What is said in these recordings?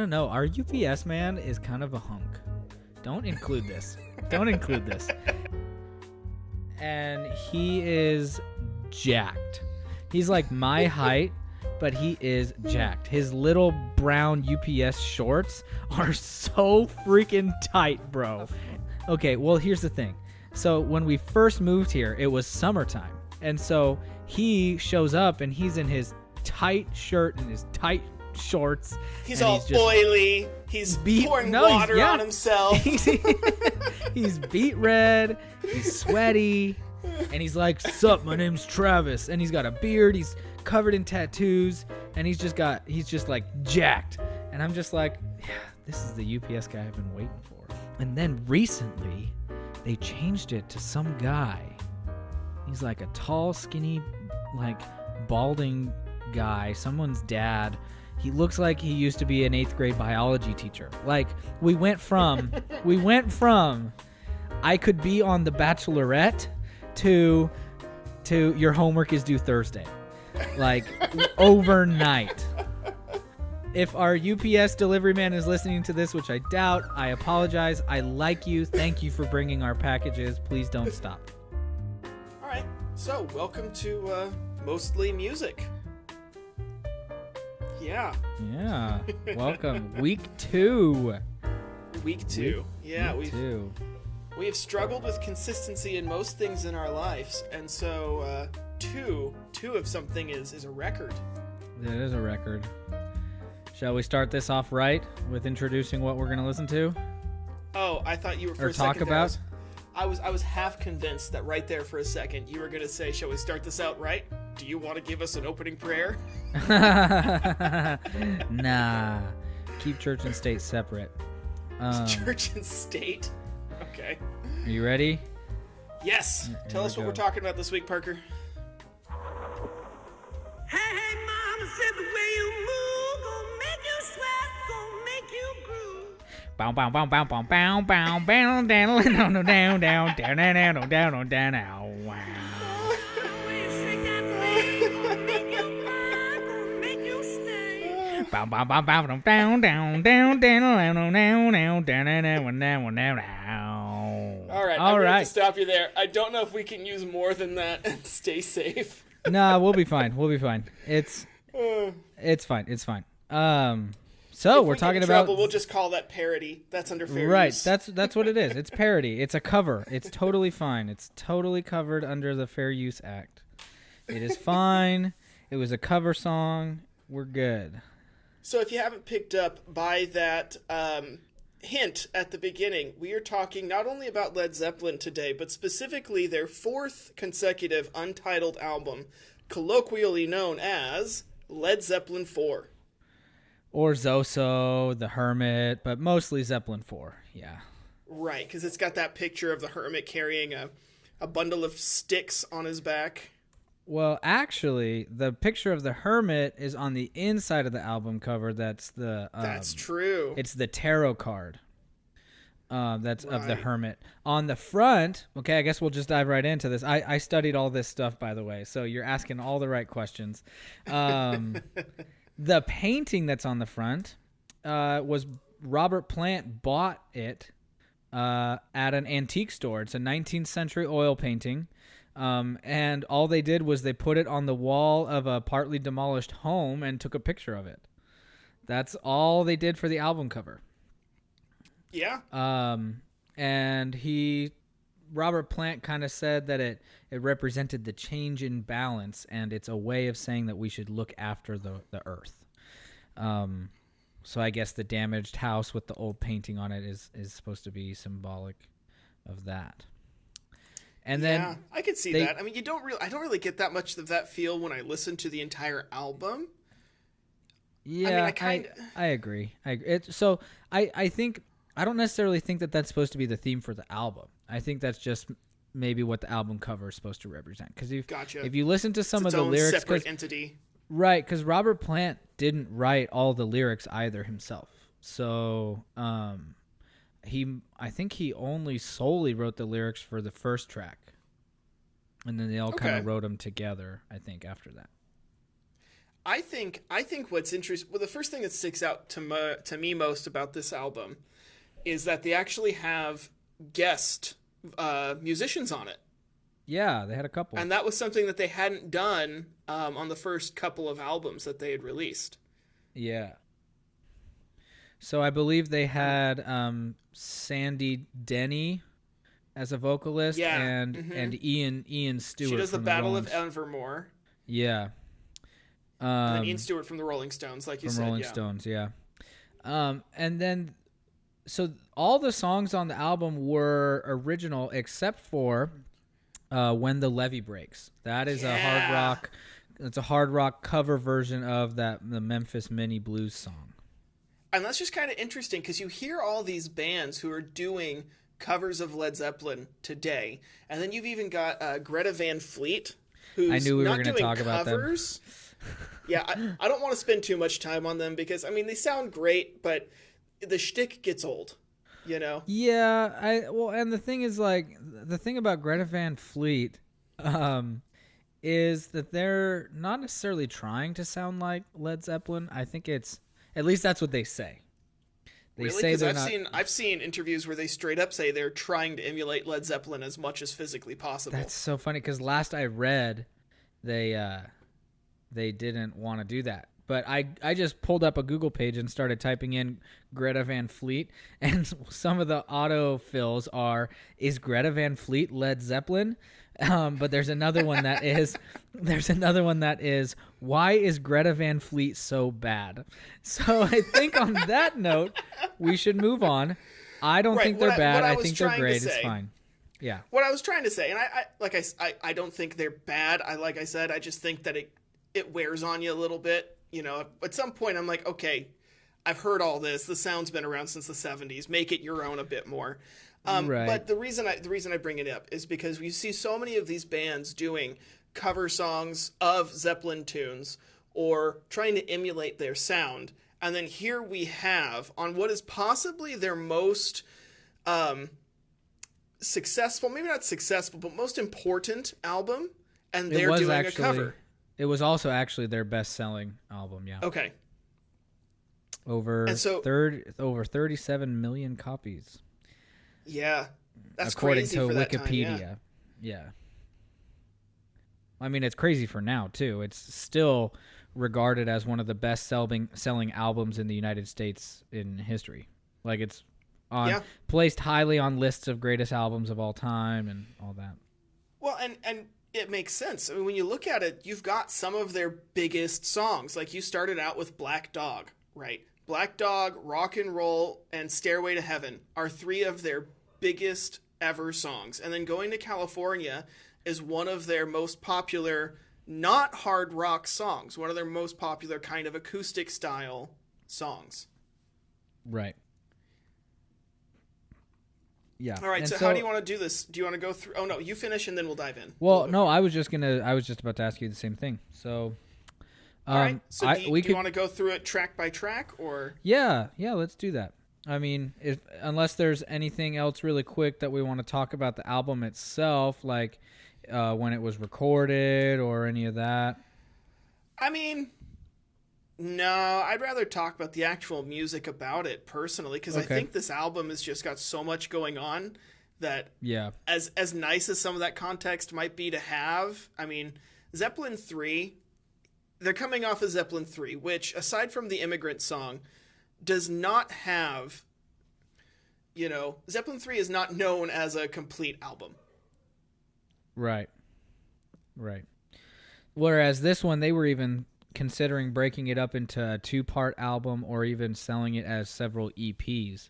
don't know. Our UPS man is kind of a hunk. Don't include this. Don't include this. And he is jacked. He's like my height, but he is jacked. His little brown UPS shorts are so freaking tight, bro. Okay, well, here's the thing. So when we first moved here, it was summertime. And so he shows up and he's in his tight shirt and his tight shorts. He's all oily. He's pouring water on himself. He's beet red. He's sweaty. And he's like, "Sup, my name's Travis." And he's got a beard. He's covered in tattoos. And he's just like jacked. And I'm just like, yeah, this is the UPS guy I've been waiting for. And then recently, they changed it to some guy. He's like a tall, skinny, like balding guy, someone's dad. He looks like he used to be an 8th grade biology teacher. Like we went from I could be on The Bachelorette to your homework is due Thursday. Like overnight. If our UPS delivery man is listening to this, which I doubt, I apologize. I like you. Thank you for bringing our packages. Please don't stop. All right. So, welcome to Mostly Music. Yeah. Yeah. Welcome. Week 2. Week 2. Yeah. Week 2. We have struggled with consistency in most things in our lives. And so, two of something is a record. It is a record. Shall we start this off right with introducing what we're going to listen to? Oh, I thought you were for or a second talk about. I was half convinced that right there for a second you were going to say, "Shall we start this out right? Do you want to give us an opening prayer?" Nah. Keep church and state separate. Church and state. Okay. Are you ready? Yes. Tell us what we're talking about this week, Parker. Hey, mama said the way you move gonna make you sweat, gonna make you groove. Bow bow bow bow bow bow bow bow down down down down down down down down down. Wow. The way you shake that thing gonna make you fine, gonna make you stay. Bow bow bow bow down down down down down down down down down. All right. I'm going to stop you there. I don't know if we can use more than that and stay safe. Nah, we'll be fine. We'll be fine. It's fine. It's fine. So we're talking about. We'll just call that parody. That's under fair right. use. That's what it is. It's parody. It's a cover. It's totally fine. It's totally covered under the Fair Use Act. It is fine. It was a cover song. We're good. So if you haven't picked up by that hint at the beginning, we are talking not only about Led Zeppelin today, but specifically their 4th consecutive untitled album, colloquially known as Led Zeppelin 4. Or Zoso, The Hermit, but mostly Zeppelin 4, yeah. Right, because it's got that picture of the hermit carrying a bundle of sticks on his back. Well, actually, the picture of the hermit is on the inside of the album cover. That's true. It's the tarot card. That's right. Of the hermit. On the front, okay, I guess we'll just dive right into this. I studied all this stuff, by the way, so you're asking all the right questions. The painting that's on the front was Robert Plant bought it at an antique store. It's a 19th century oil painting. And all they did was they put it on the wall of a partly demolished home and took a picture of it. That's all they did for the album cover. Yeah. And Robert Plant kind of said that it represented the change in balance, and it's a way of saying that we should look after the earth. So I guess the damaged house with the old painting on it is supposed to be symbolic of that. And then I could see that. I mean, I don't really get that much of that feel when I listen to the entire album. Yeah, I agree. So I think I don't necessarily think that that's supposed to be the theme for the album. I think that's just maybe what the album cover is supposed to represent. Because if you listen to some of the lyrics, separate entity, right? Because Robert Plant didn't write all the lyrics either himself. So I think he only solely wrote the lyrics for the first track, and then they all kind of wrote them together, I think, after that. I think what's interesting. Well, the first thing that sticks out to me most about this album is that they actually have guest musicians on it. Yeah, they had a couple. And that was something that they hadn't done on the first couple of albums that they had released. Yeah. So I believe they had Sandy Denny as a vocalist, Yeah. and Ian Stewart. She does the from Battle of Rolling Evermore. Yeah. And then Ian Stewart from the Rolling Stones, like you from said. Rolling Yeah. Stones, yeah. And then, so all the songs on the album were original except for When the Levee Breaks. That is a hard rock. It's a hard rock cover version of the Memphis Mini Blues song. And that's just kind of interesting because you hear all these bands who are doing covers of Led Zeppelin today, and then you've even got Greta Van Fleet, who's I knew we were not going to doing talk about them. covers. Yeah, I don't want to spend too much time on them because I mean they sound great, but the shtick gets old, you know. Yeah, and the thing is, like, the thing about Greta Van Fleet is that they're not necessarily trying to sound like Led Zeppelin. I think at least that's what they say. They Really? say Because they're not. I've seen interviews where they straight up say they're trying to emulate Led Zeppelin as much as physically possible. That's so funny because last I read, they didn't want to do that. But I just pulled up a Google page and started typing in Greta Van Fleet, and some of the autofills are, is Greta Van Fleet Led Zeppelin? But there's another one that is why is Greta Van Fleet so bad? So I think on that note, we should move on. I don't think they're bad. I think they're great. It's fine. Yeah. What I was trying to say, and I don't think they're bad. Like I said, I just think that it wears on you a little bit. You know, at some point I'm like, okay, I've heard all this. The sound's been around since the 70s. Make it your own a bit more. Right. But the reason I bring it up is because we see so many of these bands doing cover songs of Zeppelin tunes or trying to emulate their sound. And then here we have on what is possibly their most successful, maybe not successful, but most important album, and they're doing a cover. It was also actually their best-selling album, yeah. Okay. Over 37 million copies. Yeah. That's according crazy to for that Wikipedia. time, Yeah. I mean, it's crazy for now too. It's still regarded as one of the best-selling albums in the United States in history. Like it's placed highly on lists of greatest albums of all time and all that. Well, and it makes sense. I mean, when you look at it, you've got some of their biggest songs. Like you started out with Black Dog, right? Black Dog, Rock and Roll, and Stairway to Heaven are three of their biggest ever songs. And then Going to California is one of their most popular, not hard rock songs, one of their most popular kind of acoustic style songs. Right. Yeah. All right. And So how do you want to do this? Do you want to go through? Oh no, you finish and then we'll dive in. Well, no, I was just about to ask you the same thing. So, all right. So do you want to go through it track by track or? Yeah, let's do that. I mean, unless there's anything else really quick that we want to talk about the album itself, like when it was recorded or any of that. I mean, no, I'd rather talk about the actual music about it personally, because I think this album has just got so much going on that as nice as some of that context might be to have, I mean, Zeppelin 3, they're coming off of Zeppelin 3, which, aside from the Immigrant Song, does not have, Zeppelin 3 is not known as a complete album. Right. Whereas this one, they were even considering breaking it up into a 2-part album or even selling it as several EPs,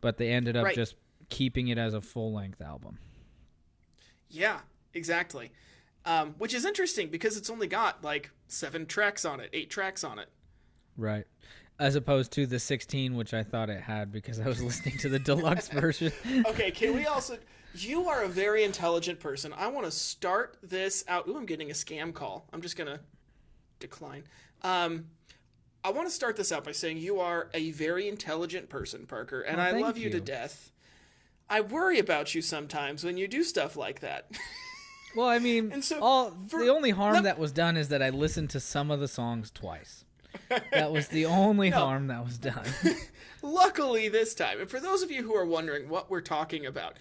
but they ended up just keeping it as a full-length album. Yeah, exactly. Which is interesting because it's only got like 8 tracks on it. Right. As opposed to the 16, which I thought it had because I was listening to the deluxe version. Okay, can we also... You are a very intelligent person. I want to start this out... Ooh, I'm getting a scam call. I'm just going to decline. I want to start this out by saying you are a very intelligent person, Parker, and I love you to death. I worry about you sometimes when you do stuff like that. Well, I mean, And so the only harm that was done is that I listened to some of the songs twice. That was the only harm that was done. Luckily this time, and for those of you who are wondering what we're talking about,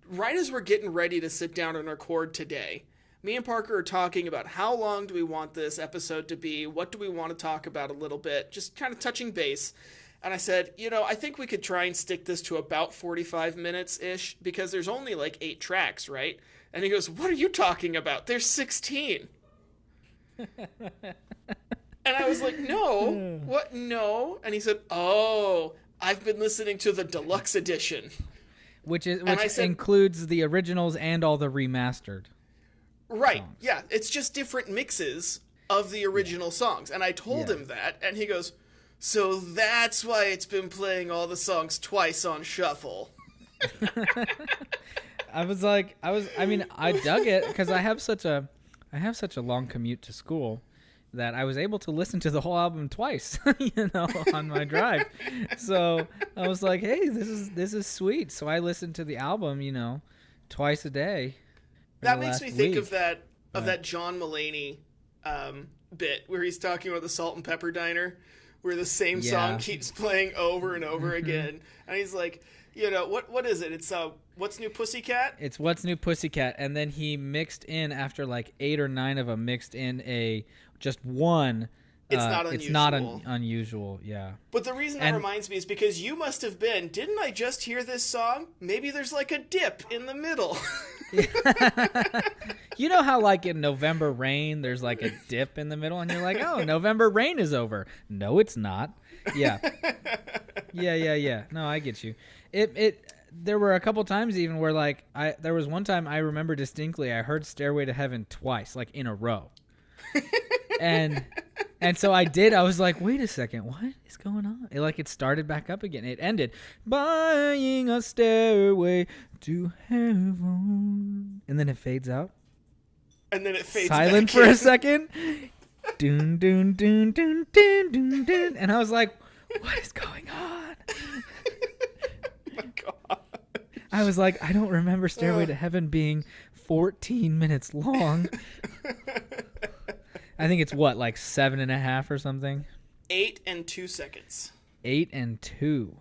right as we're getting ready to sit down and record today, me and Parker are talking about how long do we want this episode to be, what do we want to talk about a little bit, just kind of touching base. And I said, I think we could try and stick this to about 45 minutes-ish, because there's only like 8 tracks, right? And he goes, what are you talking about? There's 16. And I was like, no, what? No. And he said, oh, I've been listening to the deluxe edition. Which includes the originals and all the remastered. Right. Songs. Yeah. It's just different mixes of the original songs. And I told him that, and he goes, so that's why it's been playing all the songs twice on shuffle. I dug it because I have such a long commute to school that I was able to listen to the whole album twice, on my drive. So I was like, hey, this is sweet. So I listened to the album, twice a day. That makes me think of that John Mulaney bit where he's talking about the Salt and Pepper Diner, where the same song keeps playing over and over again. And he's like, what is it? It's What's New Pussycat? It's What's New Pussycat. And then he mixed in, after like 8 or 9 of them, mixed in just one. It's not unusual. It's not unusual, yeah. But the reason that reminds me is because you must have been, didn't I just hear this song? Maybe there's like a dip in the middle. You know how like in November Rain, there's like a dip in the middle and you're like, oh, November Rain is over. No, it's not. Yeah. Yeah. No, I get you. There were a couple times even where there was one time I remember distinctly, I heard Stairway to Heaven twice, like in a row. And so I was like, wait a second, what is going on? It started back up again. It ended, buying a stairway to heaven. And then it fades out. And then it fades silent back for in. a second. Doon, doon, doon, doon, doon, doon, doon. And I was like, what is going on? My God. I was like, I don't remember Stairway to Heaven being 14 minutes long. I think it's 7.5 or something? 8 and 2 seconds. 8 and 2.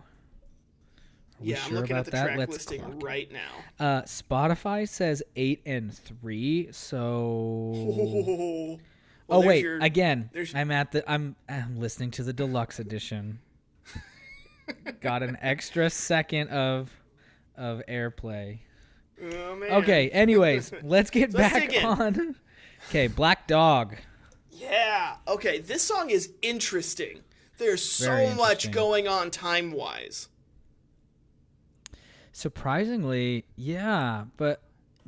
Yeah, I'm looking at the track listing right now. Spotify says 8 and 3, so... Well, wait, again, I'm listening to the deluxe edition. Got an extra second of airplay. Oh, man. Okay, anyways, let's get back on. Okay, Black Dog. Yeah. Okay, this song is interesting. There's so much going on time-wise. Surprisingly, yeah, but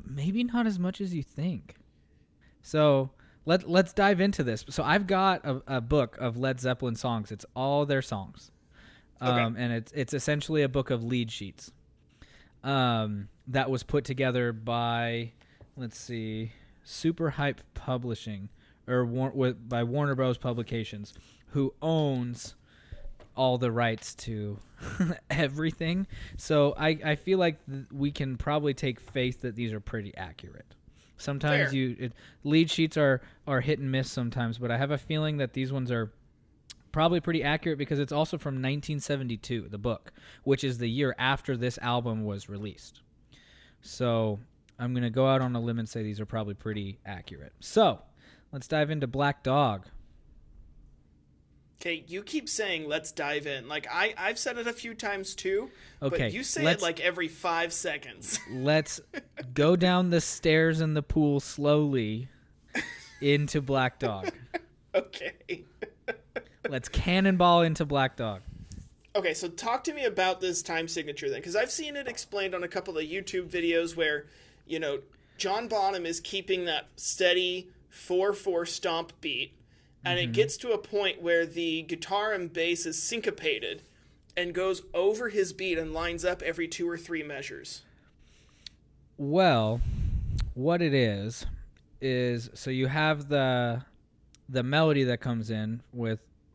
maybe not as much as you think. So let's dive into this. So I've got a book of Led Zeppelin songs. It's all their songs, and it's essentially a book of lead sheets that was put together by, let's see, Super Hype Publishing, or by Warner Bros. Publications, who owns all the rights to everything. So I feel like we can probably take faith that these are pretty accurate. Sometimes lead sheets are hit and miss sometimes, but I have a feeling that these ones are probably pretty accurate because it's also from 1972, the book, which is the year after this album was released. So I'm going to go out on a limb and say these are probably pretty accurate. So let's dive into Black Dog. Okay, you keep saying let's dive in. I've said it a few times too, okay, but you say it every 5 seconds. Let's go down the stairs in the pool slowly into Black Dog. Okay. Let's cannonball into Black Dog. Okay, so talk to me about this time signature then, because I've seen it explained on a couple of YouTube videos where, John Bonham is keeping that steady 4/4 stomp beat, and it gets to a point where the guitar and bass is syncopated and goes over his beat and lines up every 2 or 3 measures. Well, what it is so you have the melody that comes in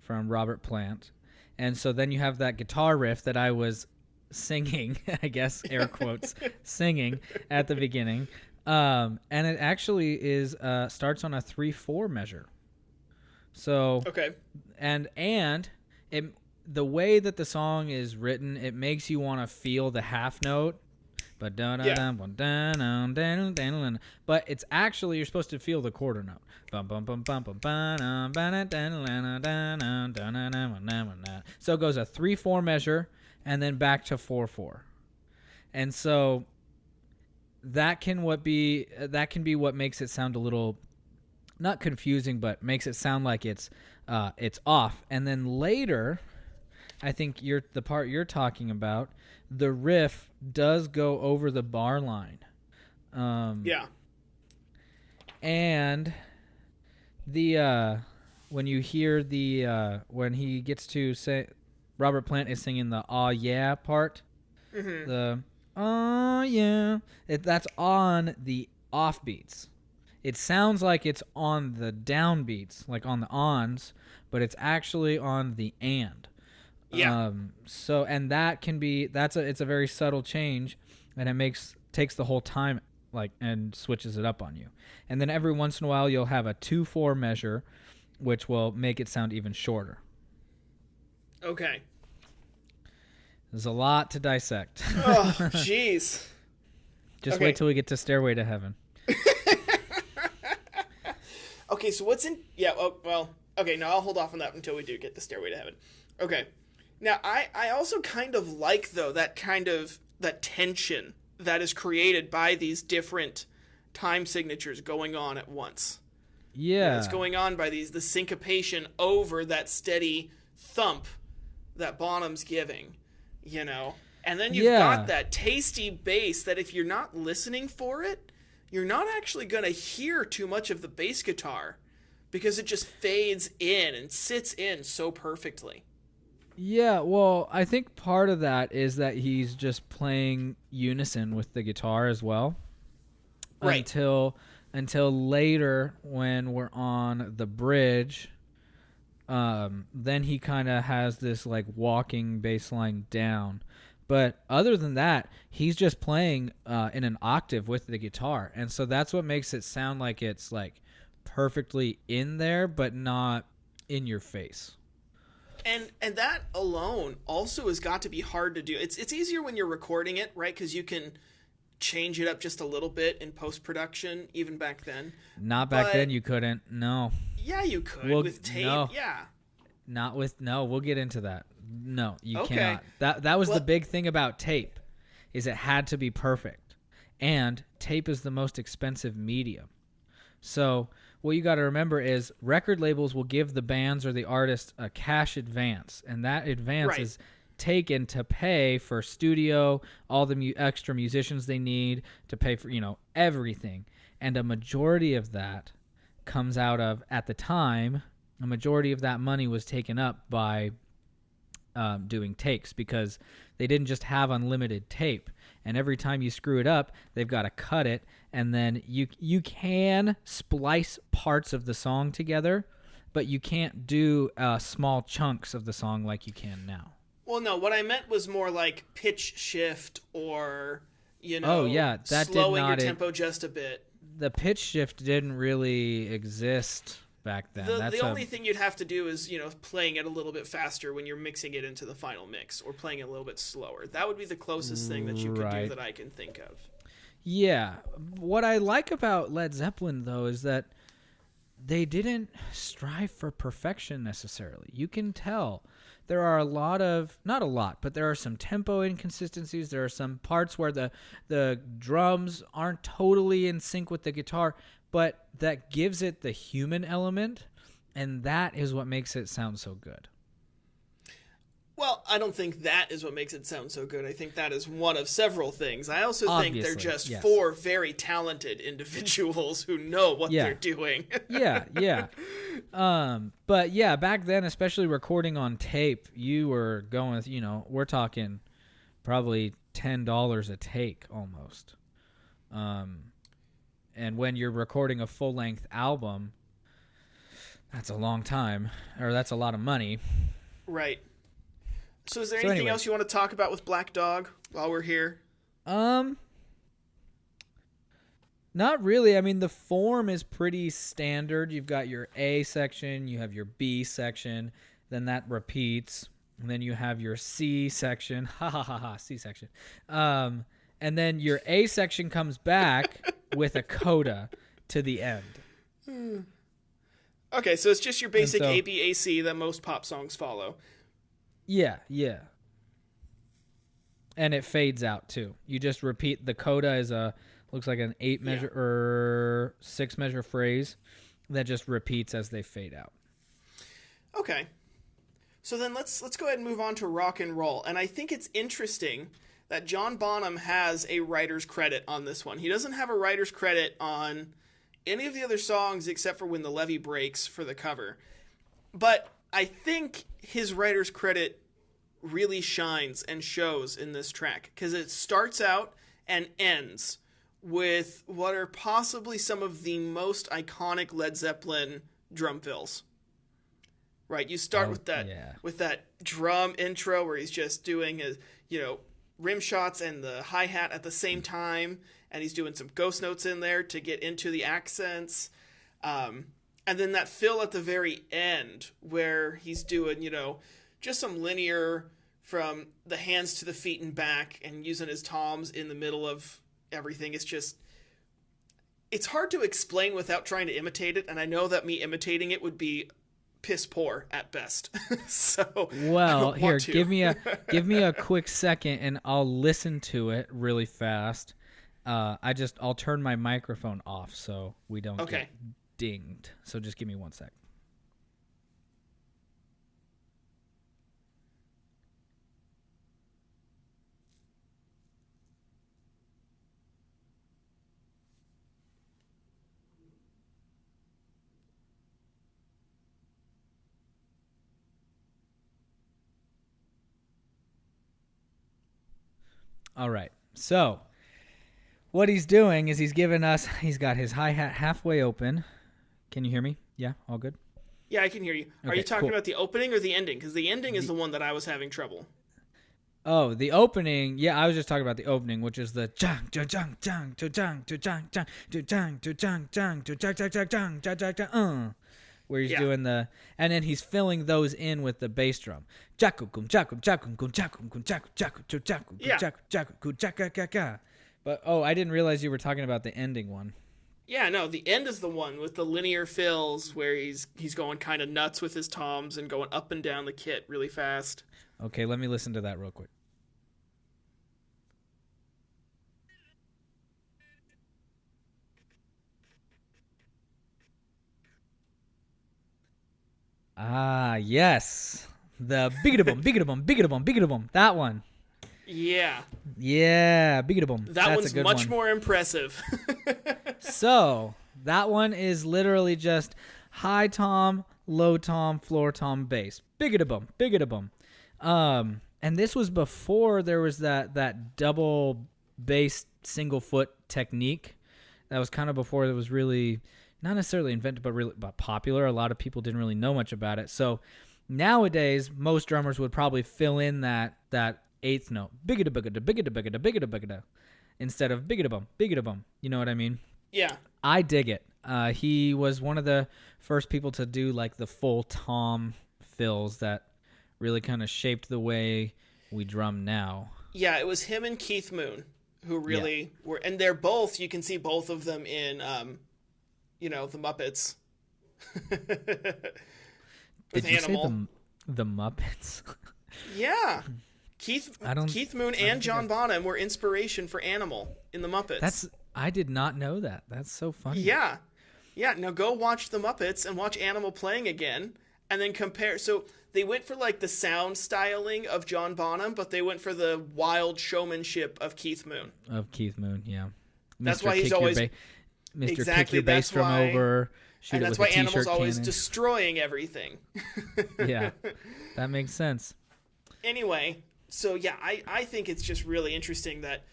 from Robert Plant, and so then you have that guitar riff that I was singing, I guess, air quotes, singing at the beginning. And it actually is starts on a 3/4 measure. So Okay. and it, the way that the song is written, it makes you want to feel the half note. But it's actually, you're supposed to feel the quarter note. So it goes a 3/4 measure and then back to 4/4. And so that can be what makes it sound a little, not confusing, but makes it sound like it's off. And then later, I think the part you're talking about, the riff does go over the bar line. Yeah. And the when you hear the when he gets to say, Robert Plant is singing the "Aw yeah" part. Mm-hmm. The "Aw yeah," that's on the off beats. It sounds like it's on the down beats, like on the ons, but it's actually on the and. Yeah. So, and that can be, it's a very subtle change, and it takes the whole time, like, and switches it up on you. And then every once in a while you'll have a 2/4 measure, which will make it sound even shorter. Okay. There's a lot to dissect. Oh, jeez. Just Okay. wait till we get to Stairway to Heaven. Okay, so what's in... Yeah, oh, well... Okay, no, I'll hold off on that until we do get the Stairway to Heaven. Okay. Now, I also kind of like, though, that tension that is created by these different time signatures going on at once. Yeah. It's going on by the syncopation over that steady thump that Bonham's giving, you know? And then you've got that tasty bass that if you're not listening for it, you're not actually going to hear too much of the bass guitar because it just fades in and sits in so perfectly. Yeah, well, I think part of that is that he's just playing unison with the guitar as well. Right. Until later when we're on the bridge, then he kind of has this like walking bass line down. But other than that, he's just playing in an octave with the guitar. And so that's what makes it sound like it's like perfectly in there, but not in your face. And that alone also has got to be hard to do. It's easier when you're recording it, right? Because you can change it up just a little bit in post-production, even back then. Not back then, you couldn't. No. Yeah, you could with tape. No. Yeah. Not with... No, we'll get into that. No, you Okay. cannot. That was the big thing about tape, is it had to be perfect. And tape is the most expensive medium. So what you got to remember is record labels will give the bands or the artists a cash advance, and that advance is taken to pay for studio, all the extra musicians they need, to pay for, everything. And a majority of that comes out of, at the time, a majority of that money was taken up by doing takes, because they didn't just have unlimited tape, and every time you screw it up, they've got to cut it, and then you can splice parts of the song together, but you can't do small chunks of the song like you can now. Well, no, what I meant was more like pitch shift or, that slowing did not, your tempo just a bit. The pitch shift didn't really exist back then. The only thing you'd have to do is, playing it a little bit faster when you're mixing it into the final mix, or playing it a little bit slower. That would be the closest thing that you could do that I can think of. Yeah. What I like about Led Zeppelin, though, is that they didn't strive for perfection necessarily. You can tell there are not a lot, but there are some tempo inconsistencies. There are some parts where the drums aren't totally in sync with the guitar, but that gives it the human element, and that is what makes it sound so good. Well, I don't think that is what makes it sound so good. I think that is one of several things. I also think they're just four very talented individuals who know what they're doing. Yeah. But yeah, back then, especially recording on tape, you were going with, we're talking probably $10 a take almost. And when you're recording a full-length album, that's a long time, or that's a lot of money. Right. So is there anything else you want to talk about with Black Dog while we're here? Not really. I mean, the form is pretty standard. You've got your A section, you have your B section, then that repeats, and then you have your C section. Ha ha ha ha, C section. And then your A section comes back with a coda to the end. Okay, so it's just your basic so- ABAC that most pop songs follow. Yeah, yeah. And it fades out too. You just repeat. The coda is looks like an 8 measure or 6 measure phrase that just repeats as they fade out. Okay. So then let's go ahead and move on to rock and roll. And I think it's interesting that John Bonham has a writer's credit on this one. He doesn't have a writer's credit on any of the other songs except for When the Levee Breaks for the cover. But I think his writer's credit really shines and shows in this track because it starts out and ends with what are possibly some of the most iconic Led Zeppelin drum fills. Right, you start with that drum intro where he's just doing his, rim shots and the hi-hat at the same time, and he's doing some ghost notes in there to get into the accents. And then that fill at the very end where he's doing, just some linear from the hands to the feet and back and using his toms in the middle of everything. It's hard to explain without trying to imitate it, and I know that me imitating it would be piss poor at best. So well, here, give me a quick second and I'll listen to it really fast. I'll turn my microphone off so we don't get dinged. So just give me 1 sec. All right. So what he's doing is he's got his hi-hat halfway open. Can you hear me? Yeah, all good? Yeah, I can hear you. Are Okay, you talking cool. about the opening or the ending? Because the ending is the one that I was having trouble. Oh, the opening. Yeah, I was just talking about the opening, which is the where he's doing the, and then he's filling those in with the bass drum. But I didn't realize you were talking about the ending one. Yeah, no, the end is the one with the linear fills where he's going kind of nuts with his toms and going up and down the kit really fast. Okay, let me listen to that real quick. Ah, yes. The biggity-bum, biggity-bum, biggity-bum, biggity-bum. That one. Yeah. Yeah, biggity-bum. That's one's a good much one. more impressive. So, that one is literally just high tom, low tom, floor tom, bass. Biggity-bum, biggity-bum. And this was before there was that double bass single foot technique. That was kind of before it was really not necessarily invented, but popular. A lot of people didn't really know much about it. So nowadays, most drummers would probably fill in that eighth note, biggity biggity biggity biggity biggity biggity, instead of biggity bum, biggity bum. You know what I mean? Yeah. I dig it. He was one of the first people to do like the full tom fills that really kind of shaped the way we drum now. Yeah, it was him and Keith Moon who really were, and they're both, you can see both of them in, the Muppets. Did you say the Muppets? Yeah. Keith Moon and John Bonham were inspiration for Animal in the Muppets. I did not know that. That's so funny. Yeah. Yeah, now go watch the Muppets and watch Animal playing again and then compare. So they went for like the sound styling of John Bonham, but they went for the wild showmanship of Keith Moon. Yeah. That's why he's always Mr. Kick your bass drum over. And that's why Animal's always destroying everything. Yeah, that makes sense. Anyway, so yeah, I think it's just really interesting that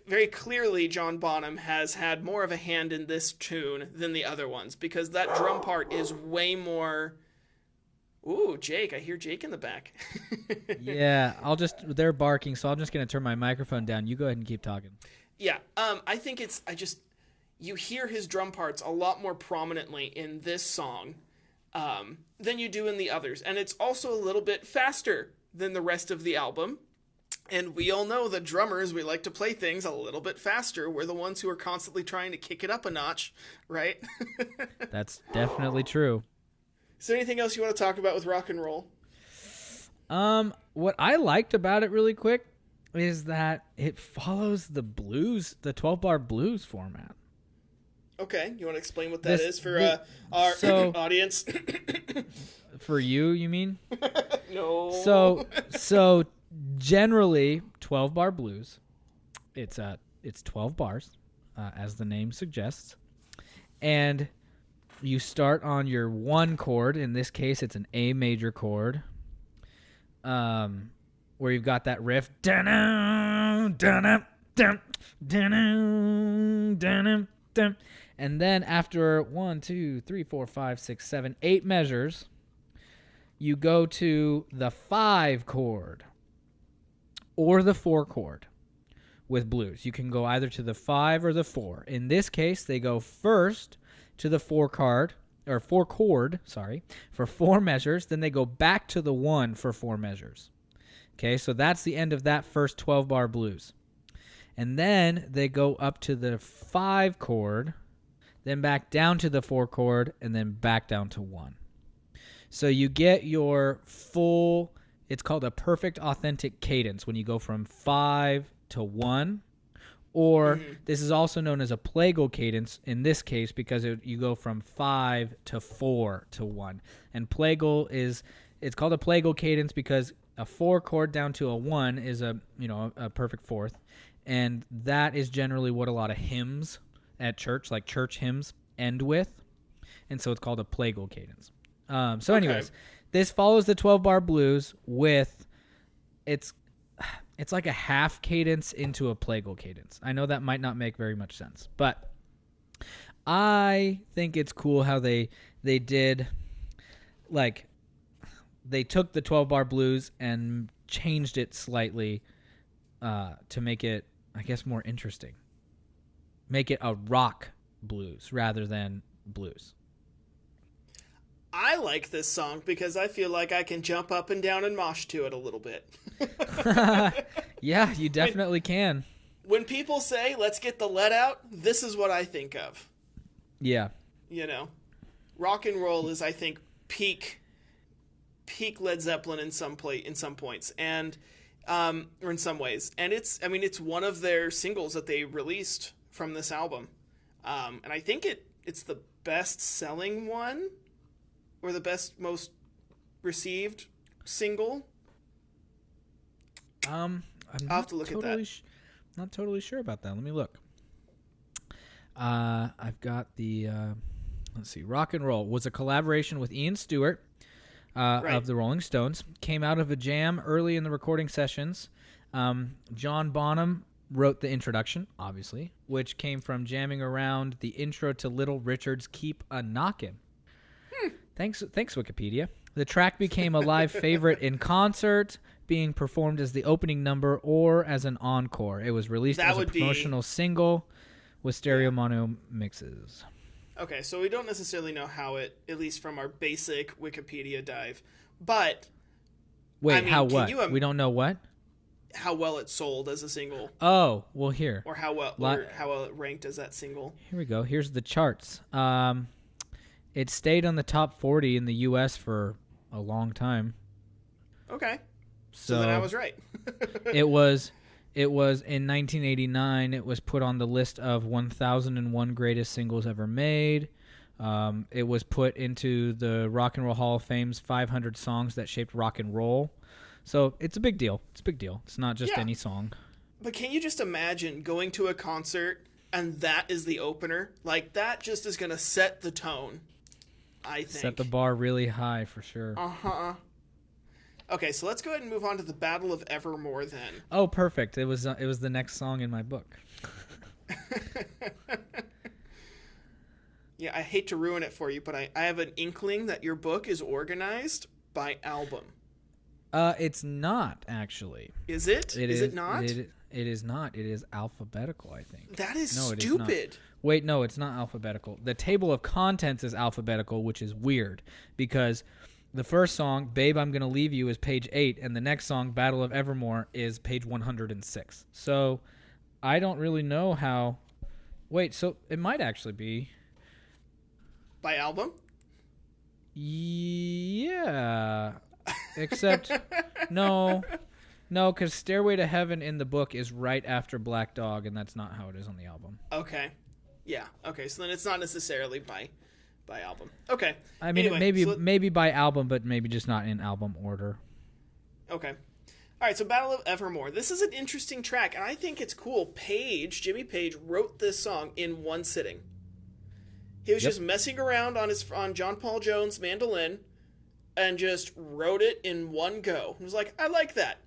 very clearly John Bonham has had more of a hand in this tune than the other ones, because that drum part is way more... Ooh, Jake, I hear Jake in the back. Yeah, they're barking, so I'm just going to turn my microphone down. You go ahead and keep talking. Yeah, I think you hear his drum parts a lot more prominently in this song than you do in the others. And it's also a little bit faster than the rest of the album. And we all know that drummers, we like to play things a little bit faster. We're the ones who are constantly trying to kick it up a notch, right? That's definitely true. Is there anything else you want to talk about with rock and roll? What I liked about it really quick is that it follows the 12-bar blues format. Okay, you want to explain what that is for our audience? For you mean? No. So generally 12-bar blues, it's 12 bars, as the name suggests, and you start on your 1 chord. In this case, it's an A major chord, where you've got that riff, and then after 1, 2, 3, 4, 5, 6, 7, 8 measures, you go to the 5 chord or the 4 chord with blues. You can go either to the 5 or the 4. In this case, they go first to the 4 chord, for 4 measures. Then they go back to the 1 for 4 measures. Okay, so that's the end of that first 12-bar blues. And then they go up to the 5 chord, then back down to the 4 chord, and then back down to 1. So you get your full, it's called a perfect authentic cadence when you go from 5 to 1. Or this is also known as a plagal cadence in this case because you go from 5 to 4 to 1. And it's called a plagal cadence because a 4 chord down to a 1 is a perfect fourth. And that is generally what a lot of hymns at church, like church hymns, end with. And so it's called a plagal cadence. Anyways, this follows the 12-bar blues with it's like a half cadence into a plagal cadence. I know that might not make very much sense, but I think it's cool how they did, like, they took the 12-bar blues and changed it slightly to make it, I guess, more interesting. Make it a rock blues rather than blues. I like this song because I feel like I can jump up and down and mosh to it a little bit. Yeah, you definitely can. When people say, let's get the lead out, this is what I think of. Yeah. You know, rock and roll is, I think, peak Led Zeppelin in some points, and or in some ways. And it's one of their singles that they released from this album. And I think it's the best-selling one, or the most received single. I'll have to look at that. Not totally sure about that. Let me look. I've got the let's see. Rock and Roll was a collaboration with Ian Stewart of the Rolling Stones. Came out of a jam early in the recording sessions. John Bonham wrote the introduction, obviously, which came from jamming around the intro to Little Richard's "Keep a Knockin'." Thanks, Wikipedia. The track became a live favorite in concert, being performed as the opening number or as an encore. It was released as a promotional single with stereo mono mixes. Okay, so we don't necessarily know how it, at least from our basic Wikipedia dive, but... Wait, how what? We don't know what? How well it sold as a single. Oh, well, here. Or how well it ranked as that single. Here we go. Here's the charts. It stayed on the top 40 in the U.S. for a long time. Okay. So then I was right. It was in 1989. It was put on the list of 1,001 greatest singles ever made. It was put into the Rock and Roll Hall of Fame's 500 songs that shaped rock and roll. So it's a big deal. It's not just any song. But can you just imagine going to a concert and that is the opener? Like, that just is going to set the tone, I think. Set the bar really high for sure. Uh-huh. Okay, so let's go ahead and move on to the Battle of Evermore then. Oh, perfect. It was the next song in my book. Yeah, I hate to ruin it for you, but I have an inkling that your book is organized by album. It's not, actually. Is it? Is it not? It is not. It is alphabetical, I think. That is stupid. Wait, no, it's not alphabetical. The table of contents is alphabetical, which is weird because the first song, Babe, I'm Gonna Leave You, is page 8, and the next song, Battle of Evermore, is page 106. So I don't really know how... Wait, so it might actually be... By album? Yeah. Except, no, because Stairway to Heaven in the book is right after Black Dog, and that's not how it is on the album. Okay. Yeah. Okay. So then it's not necessarily by album. Okay. I mean, anyway, maybe by album, but maybe just not in album order. Okay. All right. So Battle of Evermore. This is an interesting track, and I think it's cool. Jimmy Page wrote this song in one sitting. He was just messing around on John Paul Jones' mandolin, and just wrote it in one go. He was like, I like that.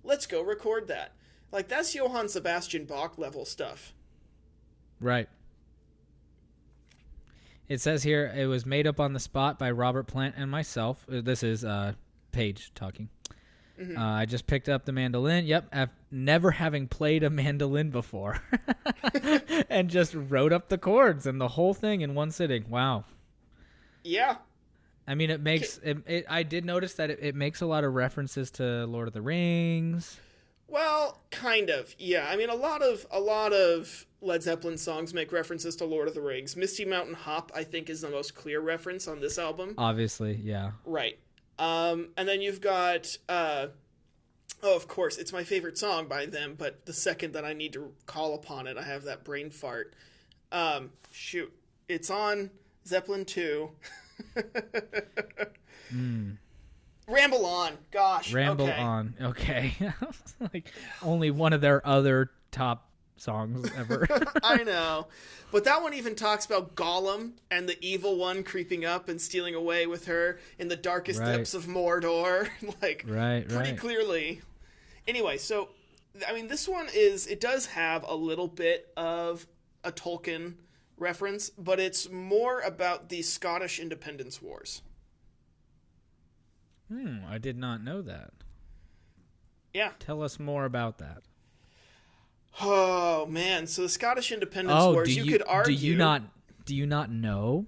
Let's go record that. Like, that's Johann Sebastian Bach level stuff. Right. It says here it was made up on the spot by Robert Plant and myself. This is Page talking. Mm-hmm. I just picked up the mandolin. Yep, never having played a mandolin before. And just wrote up the chords and the whole thing in one sitting. Wow. Yeah. I mean, it makes it. I did notice that it makes a lot of references to Lord of the Rings. Well, kind of. Yeah. I mean, a lot of Led Zeppelin songs make references to Lord of the Rings. Misty Mountain Hop, I think, is the most clear reference on this album. Obviously, yeah. Right. And then you've got, of course, it's my favorite song by them, but the second that I need to call upon it, I have that brain fart. Shoot. It's on Zeppelin 2. Ramble On. Gosh. Ramble okay. On. Okay. Like only one of their other top songs ever. I know. But that one even talks about Gollum and the evil one creeping up and stealing away with her in the darkest depths of Mordor. Like, pretty clearly. Anyway, so, I mean, this one it does have a little bit of a Tolkien reference, but it's more about the Scottish Independence Wars. I did not know that. Yeah. Tell us more about that. Oh man! So the Scottish Independence Wars. You could argue. Do you not know?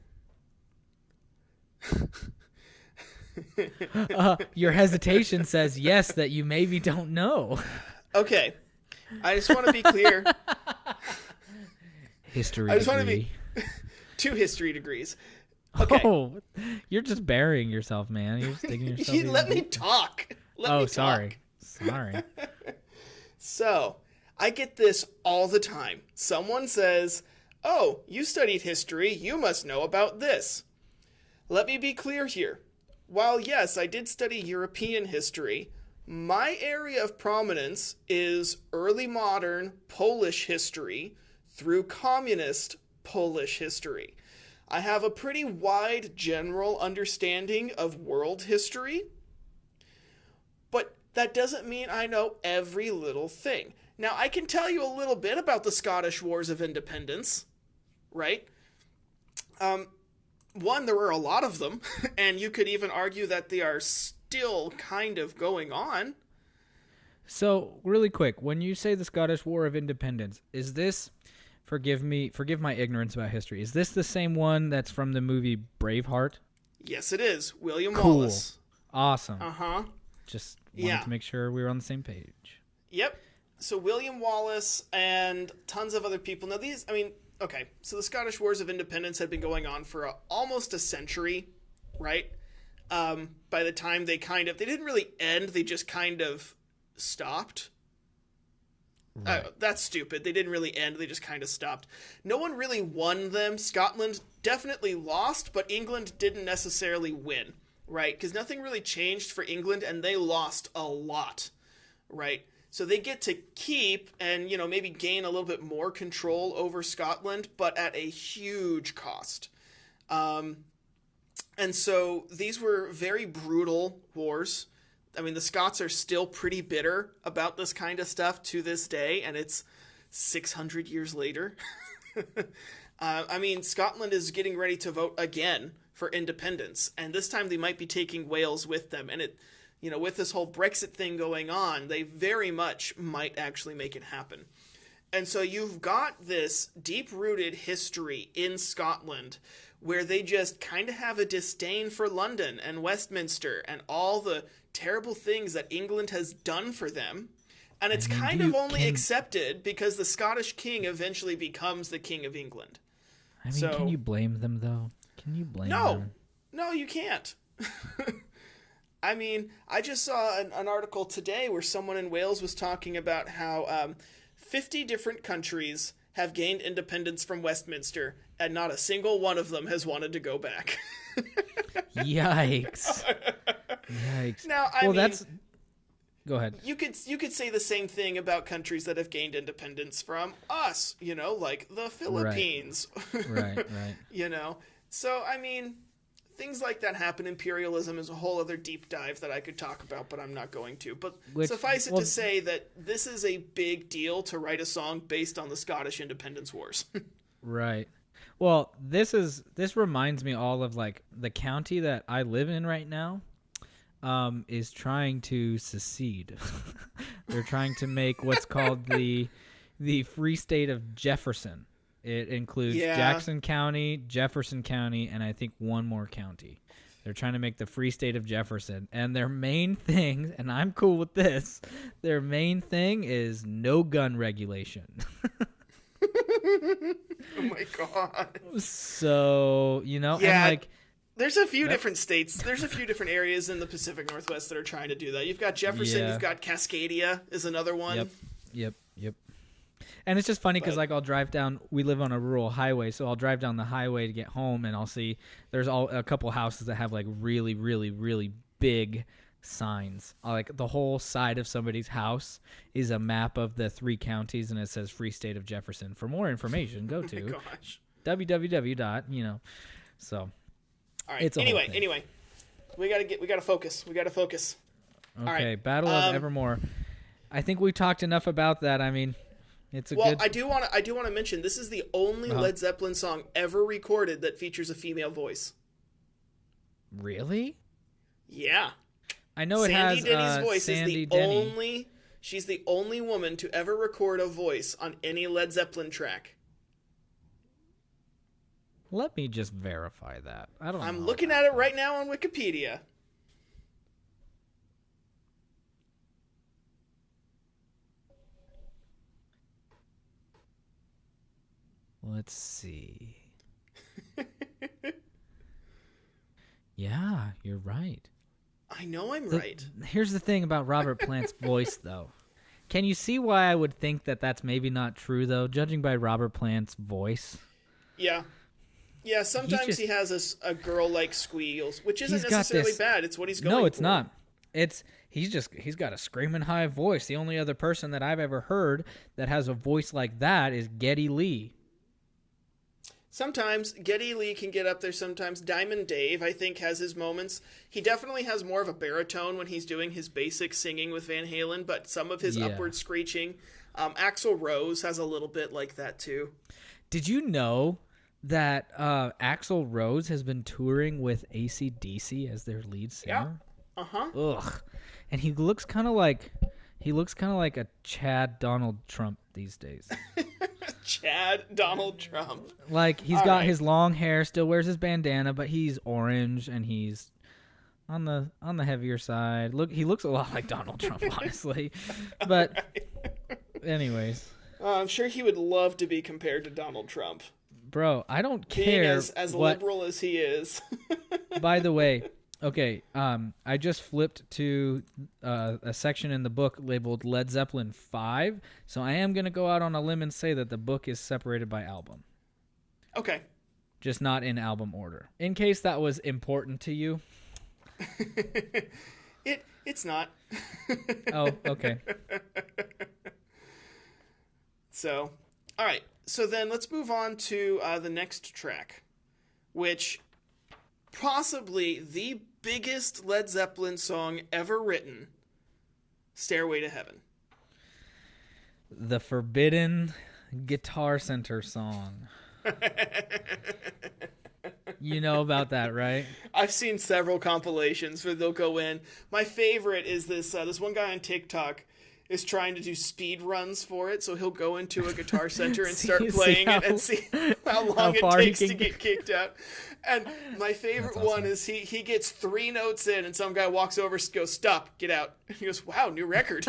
Your hesitation says yes, that you maybe don't know. Okay, I just want to be clear. History. I just want to be 2 history degrees. Okay. Oh, you're just burying yourself, man. You're just digging yourself. Let me talk. Sorry. So, I get this all the time. Someone says, "Oh, you studied history. You must know about this." Let me be clear here. While, yes, I did study European history, my area of prominence is early modern Polish history through communist Polish history. I have a pretty wide general understanding of world history, but that doesn't mean I know every little thing. Now, I can tell you a little bit about the Scottish Wars of Independence, right? One, there were a lot of them, and you could even argue that they are still kind of going on. So, really quick, when you say the Scottish War of Independence, is this, forgive my ignorance about history, is this the same one that's from the movie Braveheart? Yes, it is. William Wallace. Awesome. Uh-huh. Just wanted to make sure we were on the same page. Yep. So William Wallace and tons of other people. Now so the Scottish Wars of Independence had been going on for almost a century, right? By the time they didn't really end, they just kind of stopped. Right. That's stupid. They didn't really end, they just kind of stopped. No one really won them. Scotland definitely lost, but England didn't necessarily win, right? Because nothing really changed for England, and they lost a lot, right? So they get to keep and, maybe gain a little bit more control over Scotland, but at a huge cost. And so these were very brutal wars. I mean, the Scots are still pretty bitter about this kind of stuff to this day, and it's 600 years later. Scotland is getting ready to vote again for independence, and this time they might be taking Wales with them. And with this whole Brexit thing going on, they very much might actually make it happen. And so you've got this deep-rooted history in Scotland where they just kind of have a disdain for London and Westminster and all the terrible things that England has done for them. And it's kind of only accepted because the Scottish king eventually becomes the King of England. I mean, can you blame them, though? Can you blame them? No, you can't. I mean, I just saw an article today where someone in Wales was talking about how 50 different countries have gained independence from Westminster, and not a single one of them has wanted to go back. Yikes. Yikes. Now, I mean, go ahead. You could say the same thing about countries that have gained independence from us, like the Philippines. Right. So, I mean, things like that happen. Imperialism is a whole other deep dive that I could talk about, but I'm not going to. But suffice it to say that this is a big deal to write a song based on the Scottish Independence Wars. Right. Well, this reminds me all of like the county that I live in right now. Is trying to secede. They're trying to make what's called the Free State of Jefferson. It includes Jackson County, Jefferson County, and I think one more county. They're trying to make the Free State of Jefferson. And their main thing, and I'm cool with this, their main thing is no gun regulation. Oh my God. So, and like... There's a few different states. There's a few different areas in the Pacific Northwest that are trying to do that. You've got Jefferson. You've got Cascadia is another one. Yep. And it's just funny because like I'll drive down. We live on a rural highway, so I'll drive down the highway to get home, and I'll see there's a couple houses that have like really, really, really big signs. Like the whole side of somebody's house is a map of the 3 counties, and it says Free State of Jefferson. For more information, go to www. So. All right. Anyway, we gotta focus. Okay, all right. Battle of Evermore. I think we talked enough about that. I mean, it's a good. Well, I do want to mention this is the only Led Zeppelin song ever recorded that features a female voice. Really? Yeah. I know it has. Sandy Denny's voice Sandy is the only. She's the only woman to ever record a voice on any Led Zeppelin track. Let me just verify that. I'm looking at it right now on Wikipedia. Let's see. Yeah, you're right. I know I'm right. Here's the thing about Robert Plant's voice, though. Can you see why I would think that that's maybe not true, though, judging by Robert Plant's voice? Yeah. Yeah, sometimes he has a girl-like squeals, which isn't necessarily bad. It's what he's going for. No, it's not. He's got a screaming high voice. The only other person that I've ever heard that has a voice like that is Geddy Lee. Sometimes Geddy Lee can get up there. Sometimes Diamond Dave, I think, has his moments. He definitely has more of a baritone when he's doing his basic singing with Van Halen, but some of his upward screeching. Axl Rose has a little bit like that, too. Did you know that Axl Rose has been touring with AC/DC as their lead singer? Yeah. Uh-huh. Ugh. And he looks kind of like a Chad Donald Trump these days. Chad Donald Trump. Like he's got his long hair, still wears his bandana, but he's orange and he's on the heavier side. He looks a lot like Donald Trump, honestly. But anyways, I'm sure he would love to be compared to Donald Trump. Bro, I don't care. Being as liberal as he is. By the way, okay, I just flipped to a section in the book labeled Led Zeppelin 5, so I am going to go out on a limb and say that the book is separated by album. Okay. Just not in album order. In case that was important to you. It's not. Oh, okay. So, all right. So then let's move on to the next track, which possibly the biggest Led Zeppelin song ever written, Stairway to Heaven. The Forbidden Guitar Center song. You know about that, right? I've seen several compilations where they'll go in. My favorite is this one guy on TikTok. is trying to do speed runs for it, so he'll go into a Guitar Center and start See playing how- it and see how long it far he takes to can get kicked out. And my favorite That's awesome. one is he gets 3 notes in, and some guy walks over, goes, "Stop, get out." And he goes, "Wow, new record."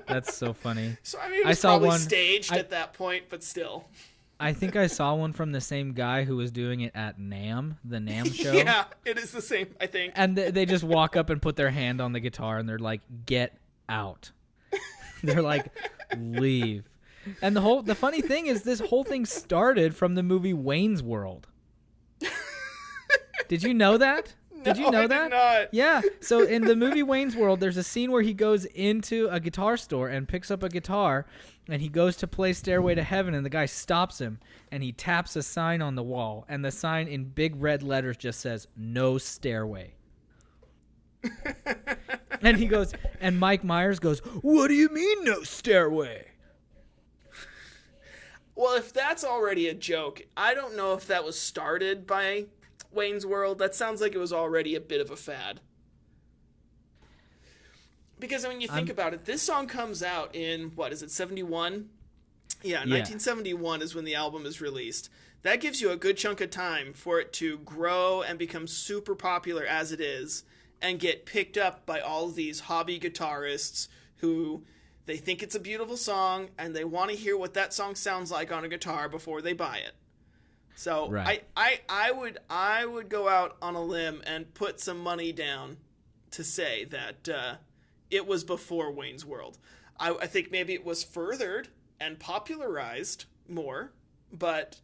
That's so funny. So I mean, it I was saw probably one- staged I- at that point, but still. I think I saw one from the same guy who was doing it at NAMM, the NAMM show. Yeah, it is the same, I think. And they just walk up and put their hand on the guitar and they're like, "Get out." They're like, "Leave." And the funny thing is this whole thing started from the movie Wayne's World. Did you know that? Did you know I that? did not. Yeah. So in the movie Wayne's World, there's a scene where he goes into a guitar store and picks up a guitar, and he goes to play Stairway to Heaven, and the guy stops him, and he taps a sign on the wall, and the sign in big red letters just says, "No stairway." And he goes, and Mike Myers goes, "What do you mean, no stairway?" Well, if that's already a joke, I don't know if that was started by Wayne's World. That sounds like it was already a bit of a fad. Because when you think about it, this song comes out in, what, is it 71? Yeah, 1971 is when the album is released. That gives you a good chunk of time for it to grow and become super popular as it is and get picked up by all these hobby guitarists who they think it's a beautiful song and they want to hear what that song sounds like on a guitar before they buy it. So Right. I would go out on a limb and put some money down to say that it was before Wayne's World. I think maybe it was furthered and popularized more, but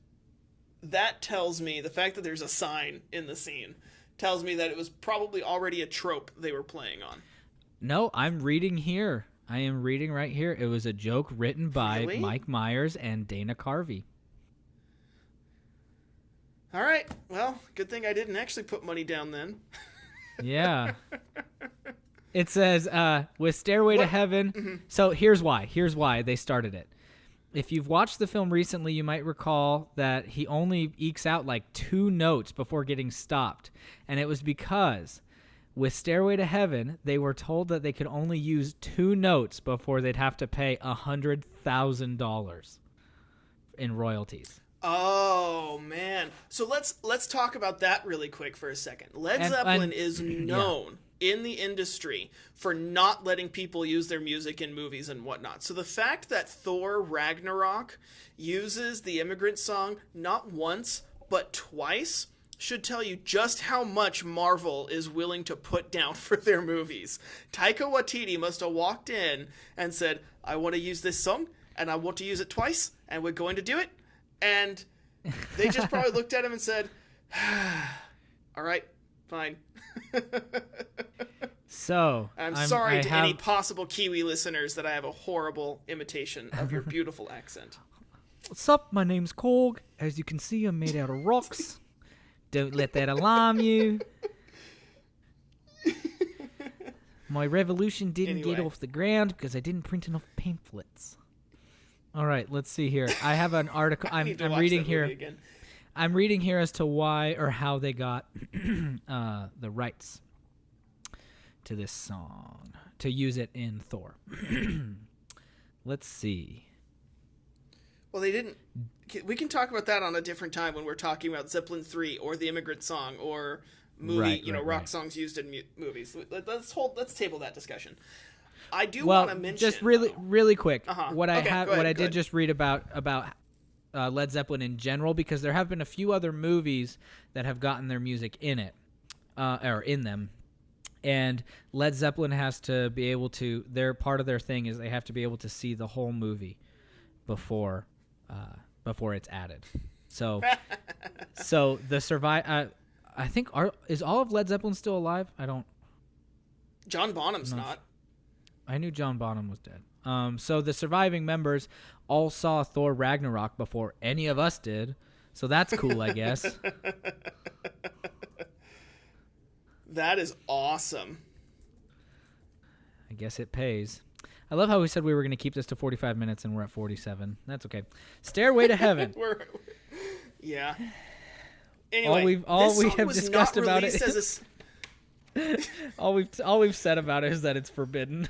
that tells me, the fact that there's a sign in the scene tells me that it was probably already a trope they were playing on. No, I'm reading here. I am reading right here. It was a joke written by Really? Mike Myers and Dana Carvey. All right, well, good thing I didn't actually put money down then. Yeah. It says, with Stairway to Heaven. So here's why they started it. If you've watched the film recently, you might recall that he only ekes out like 2 notes before getting stopped. And it was because with Stairway to Heaven, they were told that they could only use 2 notes before they'd have to pay $100,000 in royalties. Oh man! So let's talk about that really quick for a second. Led Zeppelin is known in the industry for not letting people use their music in movies and whatnot. So the fact that Thor Ragnarok uses the Immigrant Song not once but twice should tell you just how much Marvel is willing to put down for their movies. Taika Waititi must have walked in and said, "I want to use this song, and I want to use it twice, and we're going to do it." And they just probably looked at him and said, "All right, fine." So I'm sorry to any possible Kiwi listeners that I have a horrible imitation of your beautiful accent. What's up? My name's Korg. As you can see, I'm made out of rocks. Don't let that alarm you. My revolution didn't get Anyway. off the ground because I didn't print enough pamphlets. All right, let's see here. I have an article. I need to I'm watch reading that here. movie again. I'm reading here as to why or how they got the rights to this song to use it in Thor. Let's see. Well, they didn't. We can talk about that on a different time when we're talking about Zeppelin 3 or The Immigrant Song or movie, Right, rock right. songs used in movies. Let's table that discussion. I do Well, want to mention just really quick. Uh-huh. What I Okay, have, go ahead, what I go did ahead. just read about Led Zeppelin in general, because there have been a few other movies that have gotten their music in it, or in them, and Led Zeppelin has to be able to. Their part of their thing is they have to be able to see the whole movie before it's added. So, so the survive. I think is all of Led Zeppelin still alive? I don't. John Bonham's not. I knew John Bonham was dead. So the surviving members all saw Thor Ragnarok before any of us did. So that's cool, I guess. That is awesome. I guess it pays. I love how we said we were going to keep this to 45 minutes and we're at 47. That's okay. Stairway to Heaven. Yeah. Anyway, all this we song have was discussed not about it released as a all we've said about it is that it's forbidden.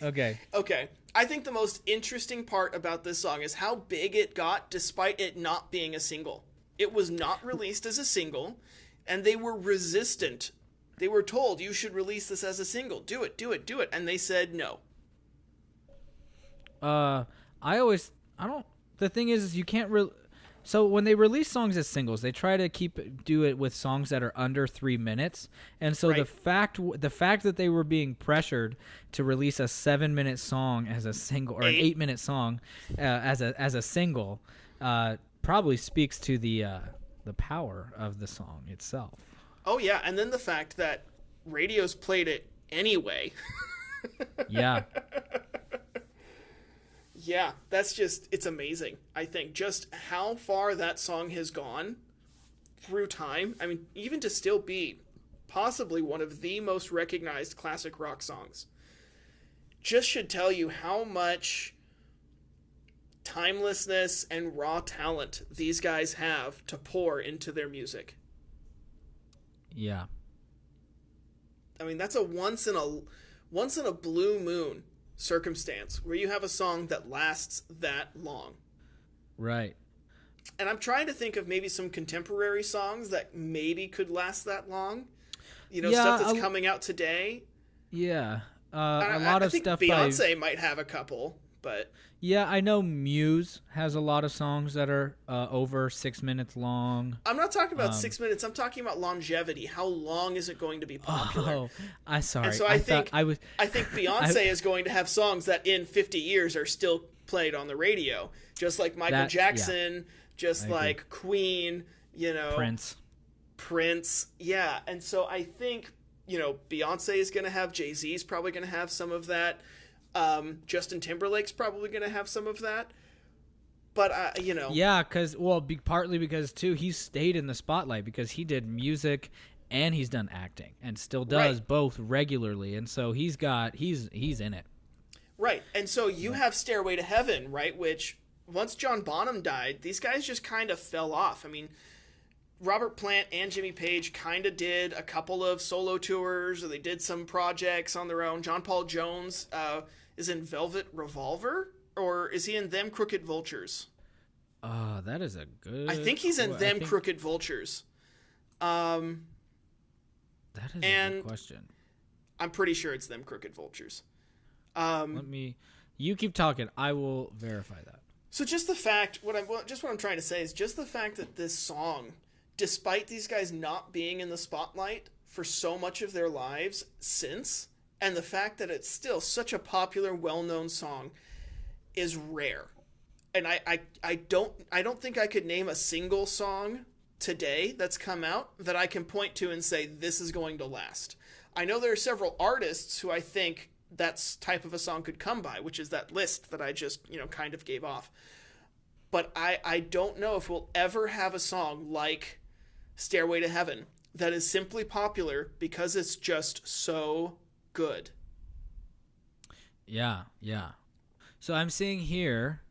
Okay. Okay. I think the most interesting part about this song is how big it got despite it not being a single. It was not released as a single, and they were resistant. They were told, you should release this as a single. Do it, do it, do it. And they said no. The thing is you can't so when they release songs as singles, they try to do it with songs that are under 3 minutes. And so Right. the fact that they were being pressured to release a 7-minute song as a single, or an 8-minute song as a single, probably speaks to the power of the song itself. Oh, yeah. And then the fact that radios played it anyway. Yeah. Yeah, it's amazing. I think just how far that song has gone through time. I mean, even to still be possibly one of the most recognized classic rock songs, just should tell you how much timelessness and raw talent these guys have to pour into their music. Yeah. I mean, that's a once in a blue moon circumstance where you have a song that lasts that long. Right. And I'm trying to think of maybe some contemporary songs that maybe could last that long. Stuff that's coming out today. Yeah. I think Beyonce might have a couple, but yeah, I know Muse has a lot of songs that are over 6 minutes long. I'm not talking about 6 minutes. I'm talking about longevity. How long is it going to be popular? Oh, I'm sorry. And so I think Beyonce is going to have songs that in 50 years are still played on the radio, just like Michael Jackson, just like Queen, Prince. Yeah. And so I think, Beyonce is going to have, Jay-Z is probably going to have some of that. Justin Timberlake's probably going to have some of that. But, Yeah, partly because, too, he's stayed in the spotlight because he did music and he's done acting and still does both regularly. And so he's in it. Right. And so you have Stairway to Heaven, right, which once John Bonham died, these guys just kind of fell off. I mean, Robert Plant and Jimmy Page kind of did a couple of solo tours, or they did some projects on their own. John Paul Jones is in Velvet Revolver, or is he in Them Crooked Vultures? That is a good... I think he's in Crooked Vultures. That is a good question. I'm pretty sure it's Them Crooked Vultures. You keep talking. I will verify that. So just the fact, what I'm trying to say is just the fact that this song, despite these guys not being in the spotlight for so much of their lives since, and the fact that it's still such a popular, well-known song, is rare. And I don't think I could name a single song today that's come out that I can point to and say this is going to last. I know there are several artists who I think that type of a song could come by, which is that list that I just kind of gave off. But I don't know if we'll ever have a song like Stairway to Heaven that is simply popular because it's just so good. Yeah. So I'm seeing here,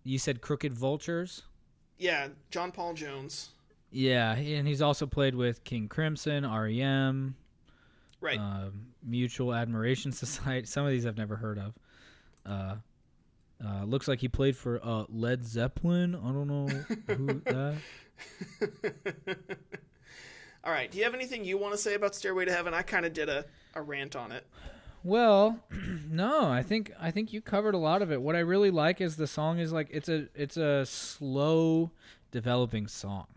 you said Crooked Vultures? Yeah, John Paul Jones. Yeah, and he's also played with King Crimson, R.E.M., right? Mutual Admiration Society. Some of these I've never heard of. Looks like he played for Led Zeppelin. I don't know who that. All right. Do you have anything you want to say about Stairway to Heaven? I kind of did a rant on it. Well, no, I think you covered a lot of it. What I really like is the song is like it's a slow developing song.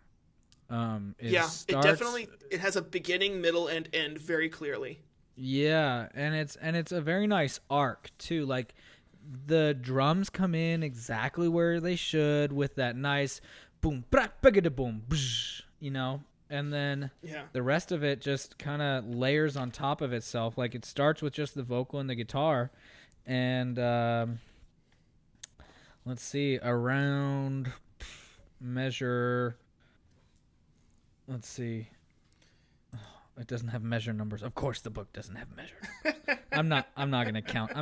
It has a beginning, middle, and end very clearly. Yeah, and it's a very nice arc too. Like the drums come in exactly where they should with that nice boom, brak, bagada boom, and then the rest of it just kind of layers on top of itself. Like it starts with just the vocal and the guitar, and let's see, around measure. Let's see. It doesn't have measure numbers. Of course, the book doesn't have measure. I'm not gonna count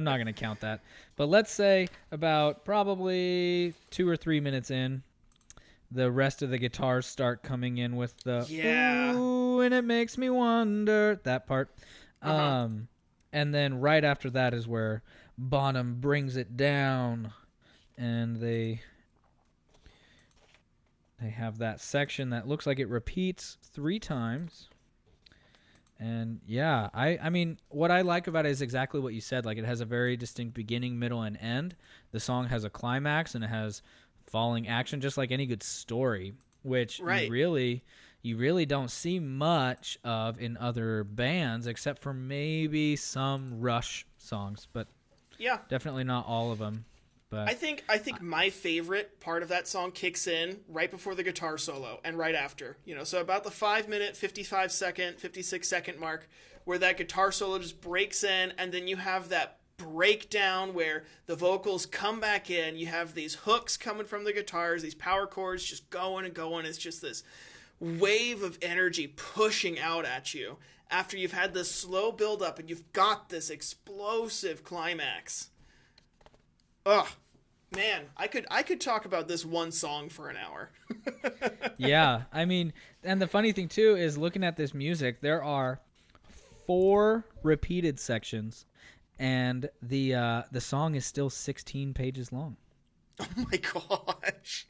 that. But let's say about probably 2 or 3 minutes in, the rest of the guitars start coming in with the ooh, and it makes me wonder, that part. And then right after that is where Bonham brings it down, and they have that section that looks like it repeats 3 times. And yeah, I mean, what I like about it is exactly what you said. Like, it has a very distinct beginning, middle, and end. The song has a climax, and it has falling action, just like any good story, which Right. you really don't see much of in other bands, except for maybe some Rush songs, but Yeah. definitely not all of them. But I think my favorite part of that song kicks in right before the guitar solo and right after. So about the 5-minute, 55-second, 56-second mark, where that guitar solo just breaks in, and then you have that breakdown where the vocals come back in. You have these hooks coming from the guitars, these power chords just going and going. It's just this wave of energy pushing out at you after you've had this slow build up and you've got this explosive climax. Ugh, man, I could talk about this one song for an hour. yeah, I mean, and the funny thing too is, looking at this music, there are 4 repeated sections, and the song is still 16 pages long. Oh my gosh.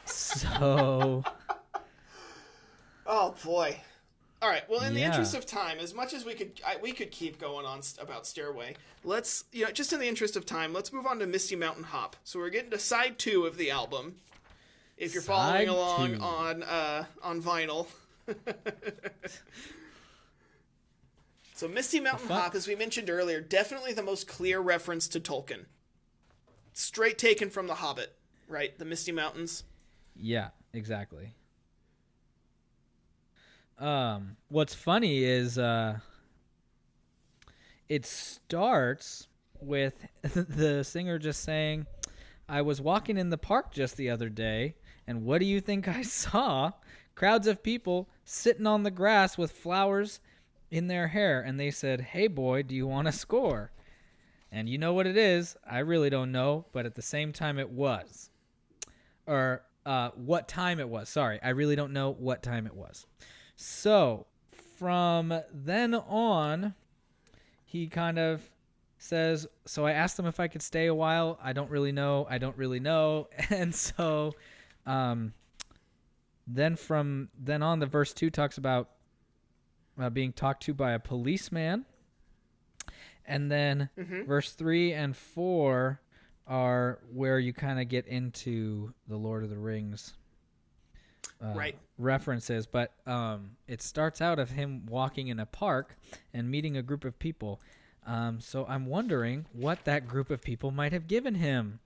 So, Oh boy. All right. Well, in the Yeah. interest of time, as much as we could keep going on about Stairway, let's just in the interest of time, let's move on to Misty Mountain Hop. So we're getting to side 2 of the album. If you're following Side along 2. on vinyl. So Misty Mountain Hop, as we mentioned earlier, definitely the most clear reference to Tolkien. Straight taken from The Hobbit, right? The Misty Mountains. yeah, exactly. What's funny is it starts with the singer just saying, "I was walking in the park just the other day, and what do you think I saw? Crowds of people sitting on the grass with flowers in their hair, and they said, 'Hey boy, do you want to score?' And you know what it is? I really don't know, but at the same time it was." Or what time it was. Sorry, I really don't know what time it was. So from then on, he kind of says, "So I asked them if I could stay a while. I don't really know. And so then from then on, the verse 2 talks about being talked to by a policeman. And then verse 3 and 4 are where you kind of get into the Lord of the Rings Right. references. But it starts out of him walking in a park and meeting a group of people. So I'm wondering what that group of people might have given him.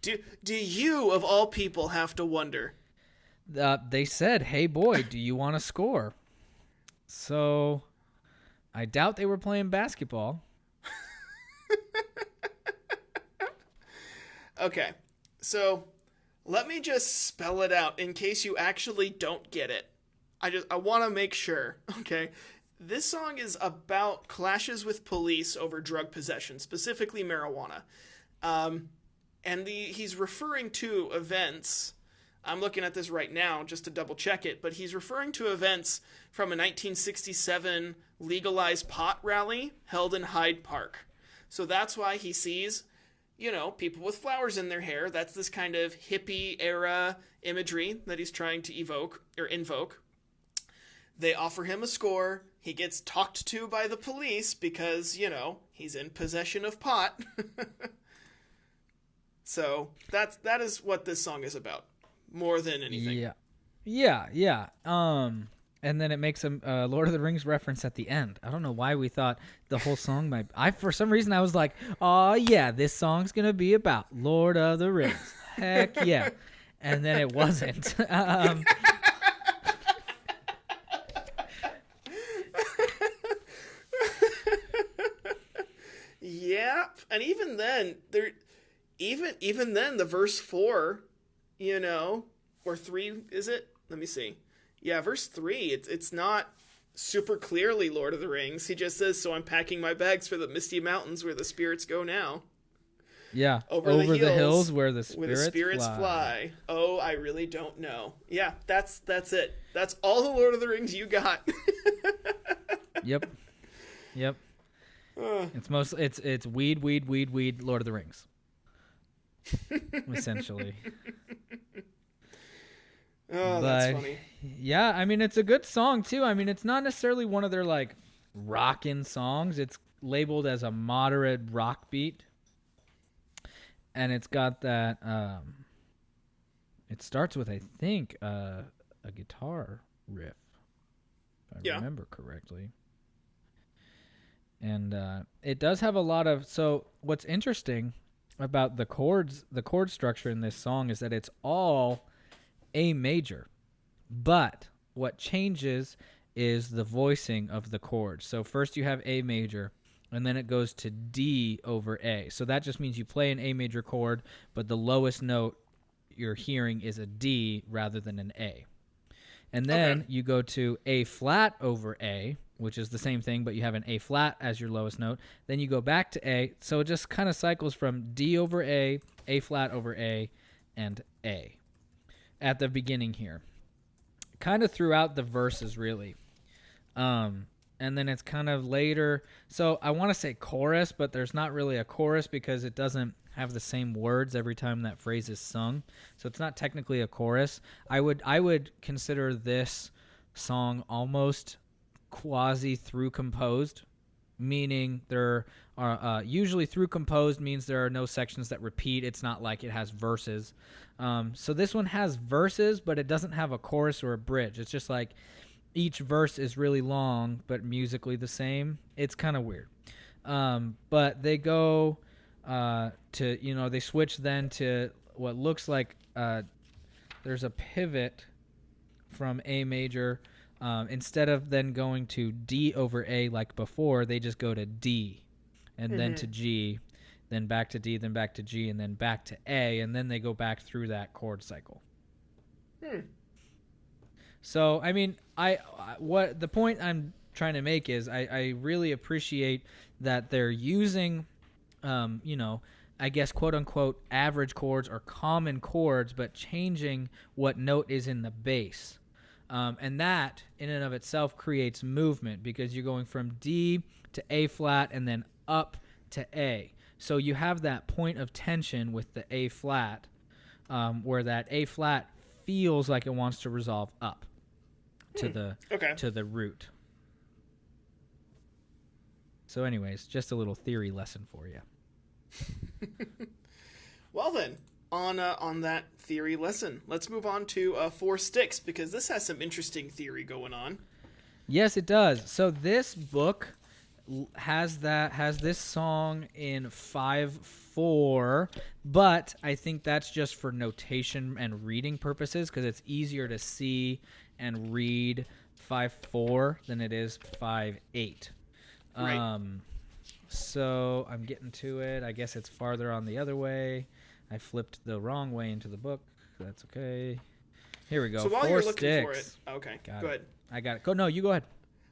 Do you, of all people, have to wonder? They said, "Hey boy, do you want to score?" So I doubt they were playing basketball. Okay, so let me just spell it out in case you actually don't get it. I want to make sure, okay? This song is about clashes with police over drug possession, specifically marijuana. And he's referring to events. I'm looking at this right now just to double check it, but he's referring to events from a 1967 legalized pot rally held in Hyde Park. So that's why he sees, people with flowers in their hair. That's this kind of hippie era imagery that he's trying to invoke. They offer him a score. He gets talked to by the police because, he's in possession of pot. So that is what this song is about, more than anything. Yeah. And then it makes a Lord of the Rings reference at the end. I don't know why we thought the whole song might. For some reason I was like, "Oh yeah, this song's gonna be about Lord of the Rings." Heck yeah. And then it wasn't. Yep. And even then, the verse 4, or 3, is it? Let me see. Yeah, verse 3, it's not super clearly Lord of the Rings. He just says, "So I'm packing my bags for the misty mountains where the spirits go now." Yeah. Over the hills hills where the where the spirits, spirits fly. Oh, I really don't know. Yeah, that's it. That's all the Lord of the Rings you got. Yep. Yep. It's weed, Lord of the Rings. Essentially. Oh, that's funny. Yeah, I mean, it's a good song too. I mean, it's not necessarily one of their like rockin' songs. It's labeled as a moderate rock beat. And it's got that it starts with, I think, a guitar riff, if I remember correctly. And it does have a lot of, so what's interesting about the chord structure in this song is that it's all A major, but what changes is the voicing of the chords. So first you have A major, and then it goes to D over A. So that just means you play an A major chord, but the lowest note you're hearing is a D rather than an A. And then you go to A flat over A, which is the same thing, but you have an A flat as your lowest note. Then you go back to A. So it just kind of cycles from D over A flat over A, and A at the beginning here. Kind of throughout the verses, really. And then it's kind of later. So I want to say chorus, but there's not really a chorus because it doesn't have the same words every time that phrase is sung. So it's not technically a chorus. I would consider this song almost quasi through composed, meaning there are usually through composed means there are no sections that repeat. It's not like it has verses. So this one has verses, but it doesn't have a chorus or a bridge. It's just like each verse is really long, but musically the same. It's kind of weird. But they go to, they switch then to what looks like there's a pivot from A major. Instead of then going to D over A like before, they just go to D and then to G, then back to D, then back to G, and then back to A, and then they go back through that chord cycle. So, I mean, what the point I'm trying to make is I really appreciate that they're using, I guess, quote unquote, average chords or common chords, but changing what note is in the bass. And that, in and of itself, creates movement because you're going from D to A flat and then up to A. So you have that point of tension with the A flat, where that A flat feels like it wants to resolve up to the root. So, anyways, just a little theory lesson for you. Well then, on that theory lesson, let's move on to Four Sticks, because this has some interesting theory going on. Yes, it does. So this book has this song in 5/4, but I think that's just for notation and reading purposes because it's easier to see and read 5/4 than it is 5/8. Right. So I'm getting to it. I guess it's farther on the other way. I flipped the wrong way into the book. That's okay. Here we go. So while Four you're looking Sticks. for it, okay, Got go it. ahead. I got it. Go. No, you go ahead.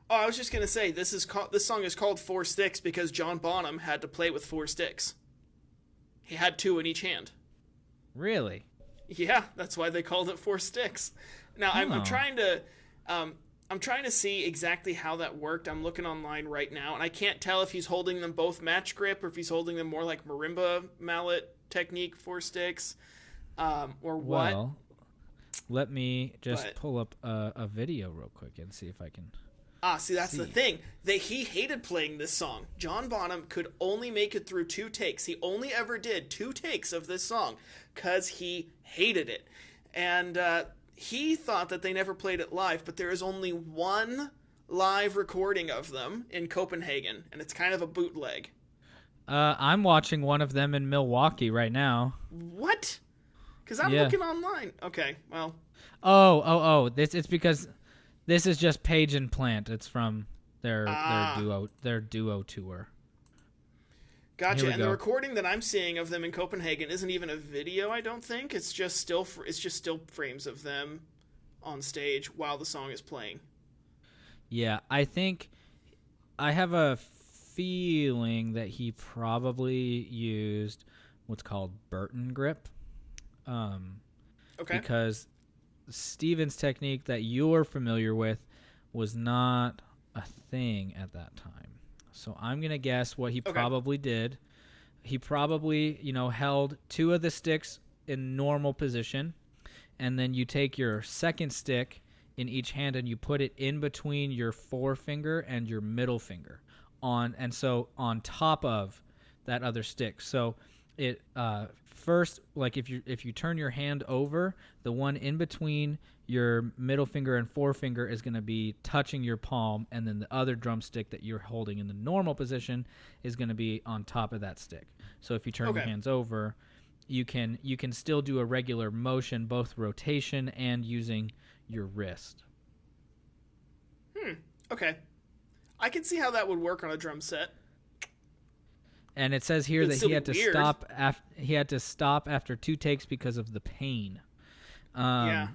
Oh, I was just gonna say this song is called Four Sticks because John Bonham had to play with 4 sticks. He had 2 in each hand. Really? Yeah, that's why they called it Four Sticks. Now I'm trying to see exactly how that worked. I'm looking online right now, and I can't tell if he's holding them both match grip or if he's holding them more like marimba mallet technique 4 sticks, or what. Well, let me just pull up a video real quick and see if I can. See, that's the thing. He hated playing this song. John Bonham could only make it through 2 takes. He only ever did 2 takes of this song because he hated it. And he thought that they never played it live, but there is only one live recording of them in Copenhagen, and it's kind of a bootleg. I'm watching one of them in Milwaukee right now. What? Because I'm looking online. Okay, well. It's because this is just Page and Plant. It's from their duo tour. Gotcha. And the recording that I'm seeing of them in Copenhagen isn't even a video, I don't think. It's just still frames of them on stage while the song is playing. Yeah, I think I have a feeling that he probably used what's called Burton grip. Okay. Because Steven's technique that you're familiar with was not a thing at that time. So I'm going to guess what he probably did. He probably, held two of the sticks in normal position, and then you take your second stick in each hand and you put it in between your forefinger and your middle finger on top of that other stick. So it first, like if you turn your hand over, the one in between your middle finger and forefinger is going to be touching your palm, and then the other drumstick that you're holding in the normal position is going to be on top of that stick. So if you turn your hands over, you can still do a regular motion, both rotation and using your wrist. Okay. I can see how that would work on a drum set. And it says here that he had to weird. stop. He had to stop after 2 takes because of the pain. Yeah.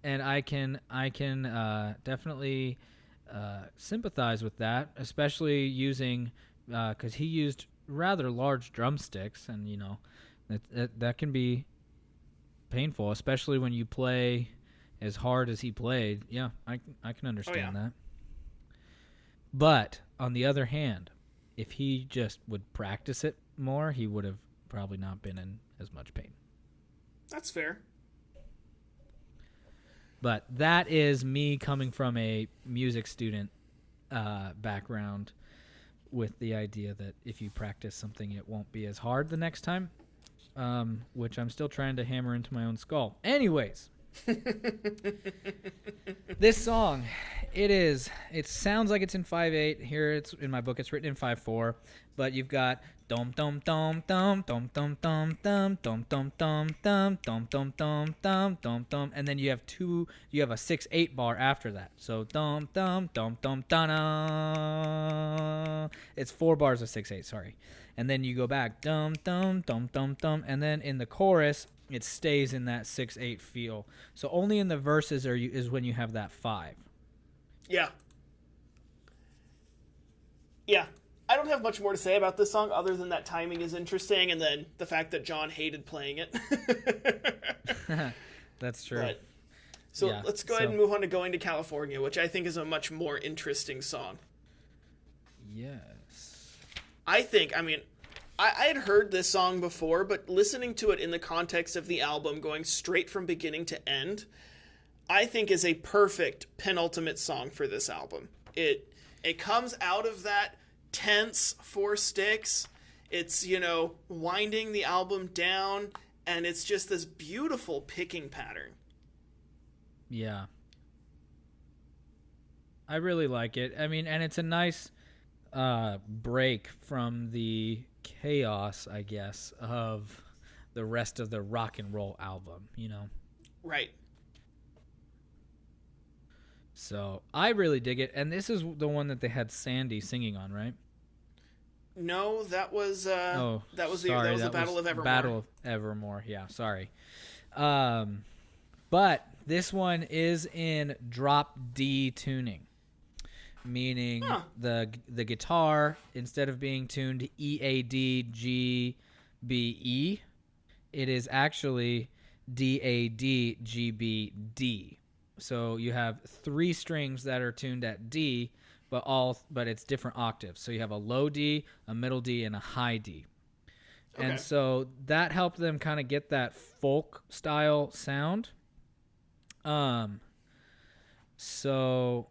And I can definitely sympathize with that, especially using because he used rather large drumsticks, and that can be painful, especially when you play as hard as he played. Yeah, I can understand that. But on the other hand, if he just would practice it more, he would have probably not been in as much pain. That's fair. But that is me coming from a music student background, with the idea that if you practice something, it won't be as hard the next time, which I'm still trying to hammer into my own skull. Anyways, this song, it sounds like it's in 5/8. Here it's in my book, it's written in 5/4, but you've got dum dum dum dum dum dum dum dum dum dum dum dum dum dum dum dum dum dum, and then you have a 6/8 bar after that. So dum dum dum dum da. It's 4 bars of 6/8, sorry. And then you go back dum dum dum dum dum, and then in the chorus it stays in that 6/8 feel. So only in the verses is when you have that 5. Yeah. Yeah. I don't have much more to say about this song other than that timing is interesting, and then the fact that John hated playing it. That's true. Let's go ahead and move on to Going to California, which I think is a much more interesting song. Yes. I had heard this song before, but listening to it in the context of the album, going straight from beginning to end, I think is a perfect penultimate song for this album. It comes out of that tense 4 sticks. It's, winding the album down, and it's just this beautiful picking pattern. Yeah. I really like it. I mean, and it's a nice break from the chaos, I guess, of the rest of the rock and roll album, Right. So I really dig it, and this is the one that they had Sandy singing on, right? No, that was the Battle of Evermore. Battle of Evermore. Yeah, sorry. But this one is in drop D tuning, meaning the guitar, instead of being tuned E A D G B E, it is actually D A D G B D. So you have 3 strings that are tuned at D, but it's different octaves. So you have a low D, a middle D, and a high D. Okay. And so that helped them kind of get that folk style sound. So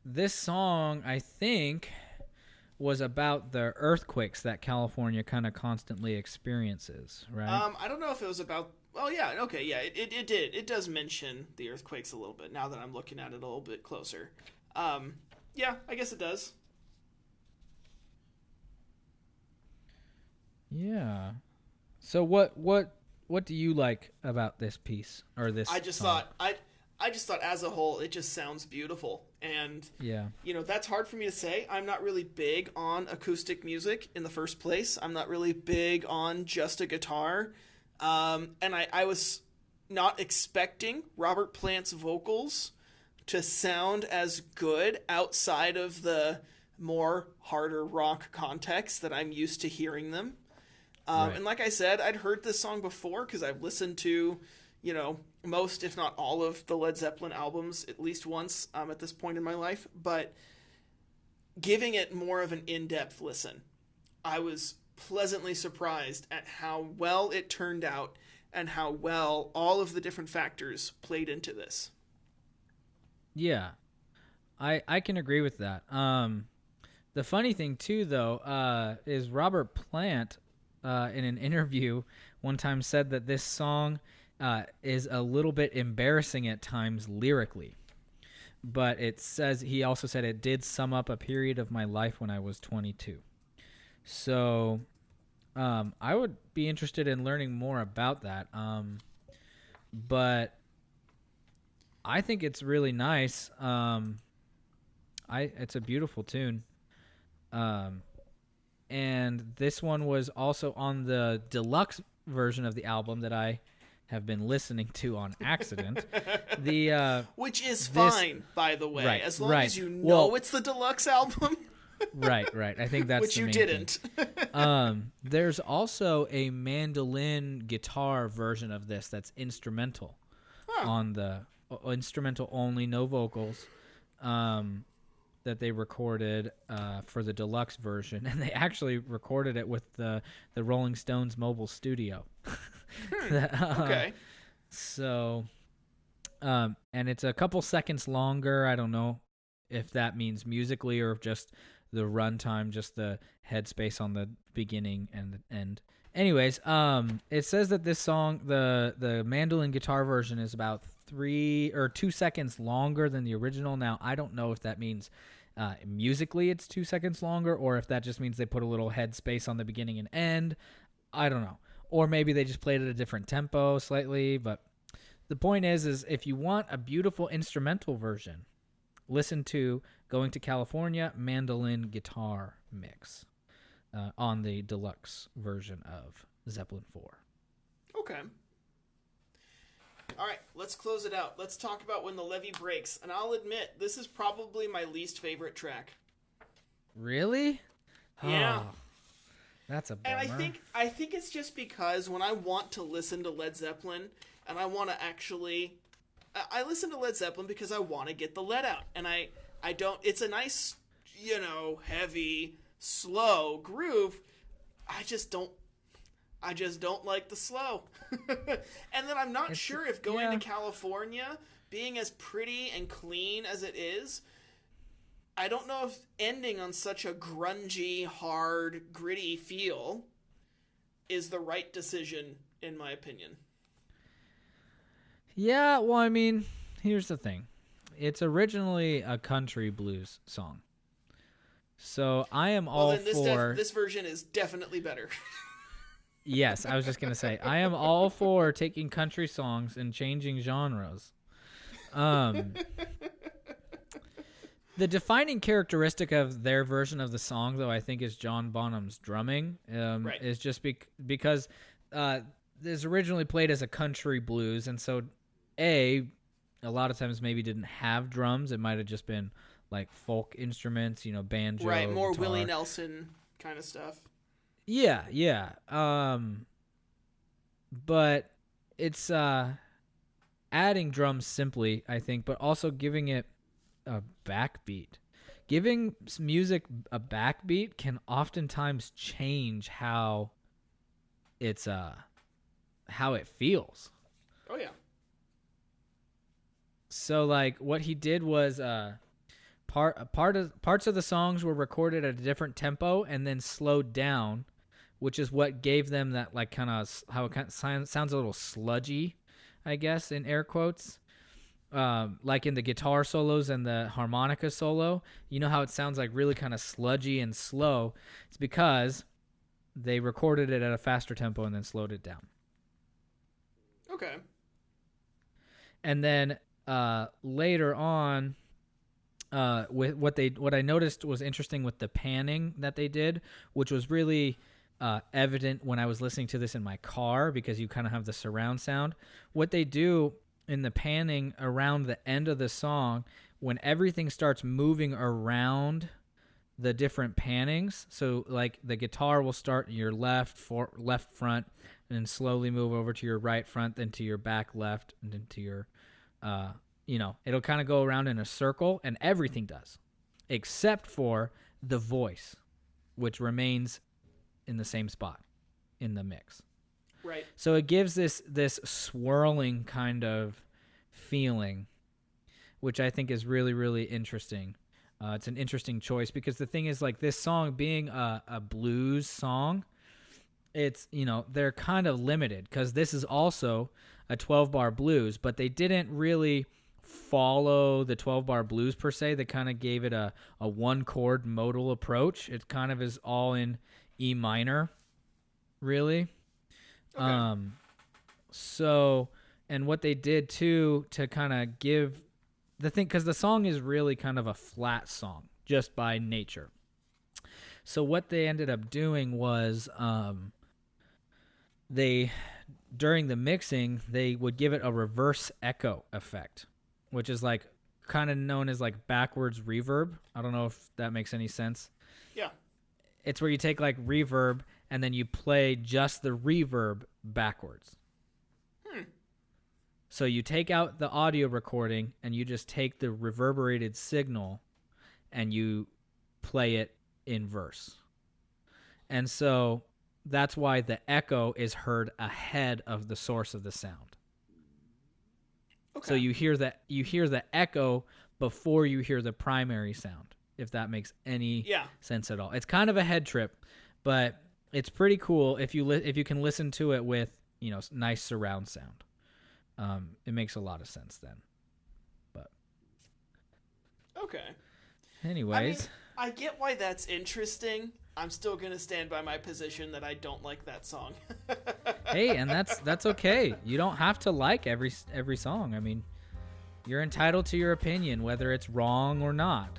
this song, I think, was about the earthquakes that California kind of constantly experiences, right? I don't know if it was about... Oh, yeah, okay, yeah, it did. It does mention the earthquakes a little bit, now that I'm looking at it a little bit closer. Yeah, I guess it does. Yeah. So what do you like about this piece, or this I just song? thought as a whole, it just sounds beautiful. And, yeah, that's hard for me to say. I'm not really big on acoustic music in the first place. I'm not really big on just a guitar. And I was not expecting Robert Plant's vocals to sound as good outside of the more harder rock context that I'm used to hearing them. Right. And like I said, I'd heard this song before because I've listened to, most, if not all, of the Led Zeppelin albums at least once at this point in my life. But giving it more of an in-depth listen, I was pleasantly surprised at how well it turned out and how well all of the different factors played into this. Yeah, I can agree with that. The funny thing too, though, is Robert Plant, in an interview one time said that this song is a little bit embarrassing at times lyrically, but he also said it did sum up a period of my life when I was 22. So, I would be interested in learning more about that. But I think it's really nice. It's a beautiful tune. And this one was also on the deluxe version of the album that I have been listening to on accident. Which is fine, by the way, right, as long right. as you know Well, it's the deluxe album. right. I think that's Which the you main didn't. thing. There's also a mandolin guitar version of this that's instrumental on the instrumental only, no vocals. That they recorded for the deluxe version, and they actually recorded it with the Rolling Stones mobile studio. Okay. So, and it's a couple seconds longer. I don't know if that means musically or if just the runtime, just the headspace on the beginning and the end. Anyways, it says that this song, the mandolin guitar version, is about 3 or 2 seconds longer than the original. Now, I don't know if that means musically it's 2 seconds longer, or if that just means they put a little headspace on the beginning and end. I don't know. Or maybe they just played at a different tempo slightly. But the point is if you want a beautiful instrumental version, listen to Going to California mandolin guitar mix on the deluxe version of Zeppelin 4. Okay. All right, let's close it out. Let's talk about When the Levee Breaks. And I'll admit, this is probably my least favorite track. Really? Yeah. Oh, that's a bummer. And I think it's just because when I want to listen to Led Zeppelin and I want to actually I listen to Led Zeppelin because I want to get the lead out. And I don't, it's a nice, heavy, slow groove. I just don't like the slow. And then I'm not sure if going to California, being as pretty and clean as it is, I don't know if ending on such a grungy, hard, gritty feel is the right decision, in my opinion. Yeah, well, I mean, here's the thing. It's originally a country blues song. So I am all for... this version is definitely better. Yes, I was just going to say, I am all for taking country songs and changing genres. The defining characteristic of their version of the song, though, I think is John Bonham's drumming. Right. Is just because this originally played as a country blues, and so a lot of times maybe didn't have drums. It might have just been like folk instruments, banjo, right, more guitar. Willie Nelson kind of stuff. Yeah. But it's adding drums simply, I think, but also giving it a backbeat. Giving music a backbeat can oftentimes change how it's how it feels. Oh yeah. So like what he did was parts of the songs were recorded at a different tempo and then slowed down, which is what gave them that like kind of how it kind of sounds a little sludgy, I guess, in air quotes. Like in the guitar solos and the harmonica solo, you know how it sounds like really kind of sludgy and slow? It's because they recorded it at a faster tempo and then slowed it down. Okay. And then later on, with what I noticed was interesting with the panning that they did, which was really evident when I was listening to this in my car because you kind of have the surround sound. What they do in the panning around the end of the song, when everything starts moving around the different pannings. So like the guitar will start in your left front, and then slowly move over to your right front, then to your back left, and then to your, it'll kind of go around in a circle, and everything does, except for the voice, which remains in the same spot in the mix. Right. So it gives this swirling kind of feeling, which I think is really, really interesting. It's an interesting choice because the thing is, like, this song being a blues song, it's, they're kind of limited because this is also a 12-bar blues, but they didn't really follow the 12-bar blues per se. They kind of gave it a one-chord modal approach. It kind of is all in E minor, really. Okay. So, and what they did too to kind of give the thing, because the song is really kind of a flat song just by nature. So what they ended up doing was during the mixing, they would give it a reverse echo effect, which is like kind of known as like backwards reverb. I don't know if that makes any sense. Yeah. It's where you take like reverb and then you play just the reverb backwards. So you take out the audio recording and you just take the reverberated signal and you play it in verse. And so that's why the echo is heard ahead of the source of the sound. Okay. So you hear the echo before you hear the primary sound, if that makes any sense at all. It's kind of a head trip, but it's pretty cool if you can listen to it with, nice surround sound. It makes a lot of sense then. But Okay. anyways, I get why that's interesting. I'm still going to stand by my position that I don't like that song. hey, and that's okay. You don't have to like every song. I mean, you're entitled to your opinion, whether it's wrong or not.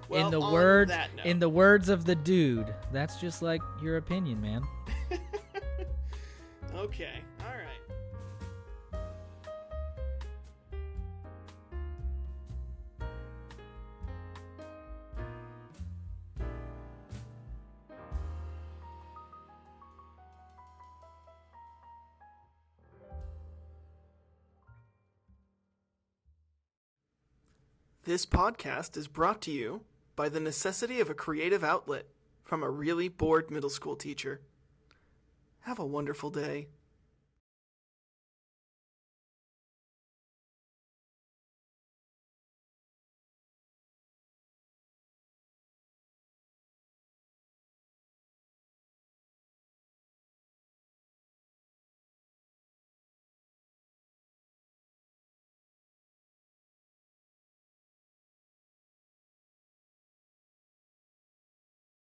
Well, in the on words of the dude, that's just like your opinion, man. Okay, all right. This podcast is brought to you by the necessity of a creative outlet from a really bored middle school teacher. Have a wonderful day.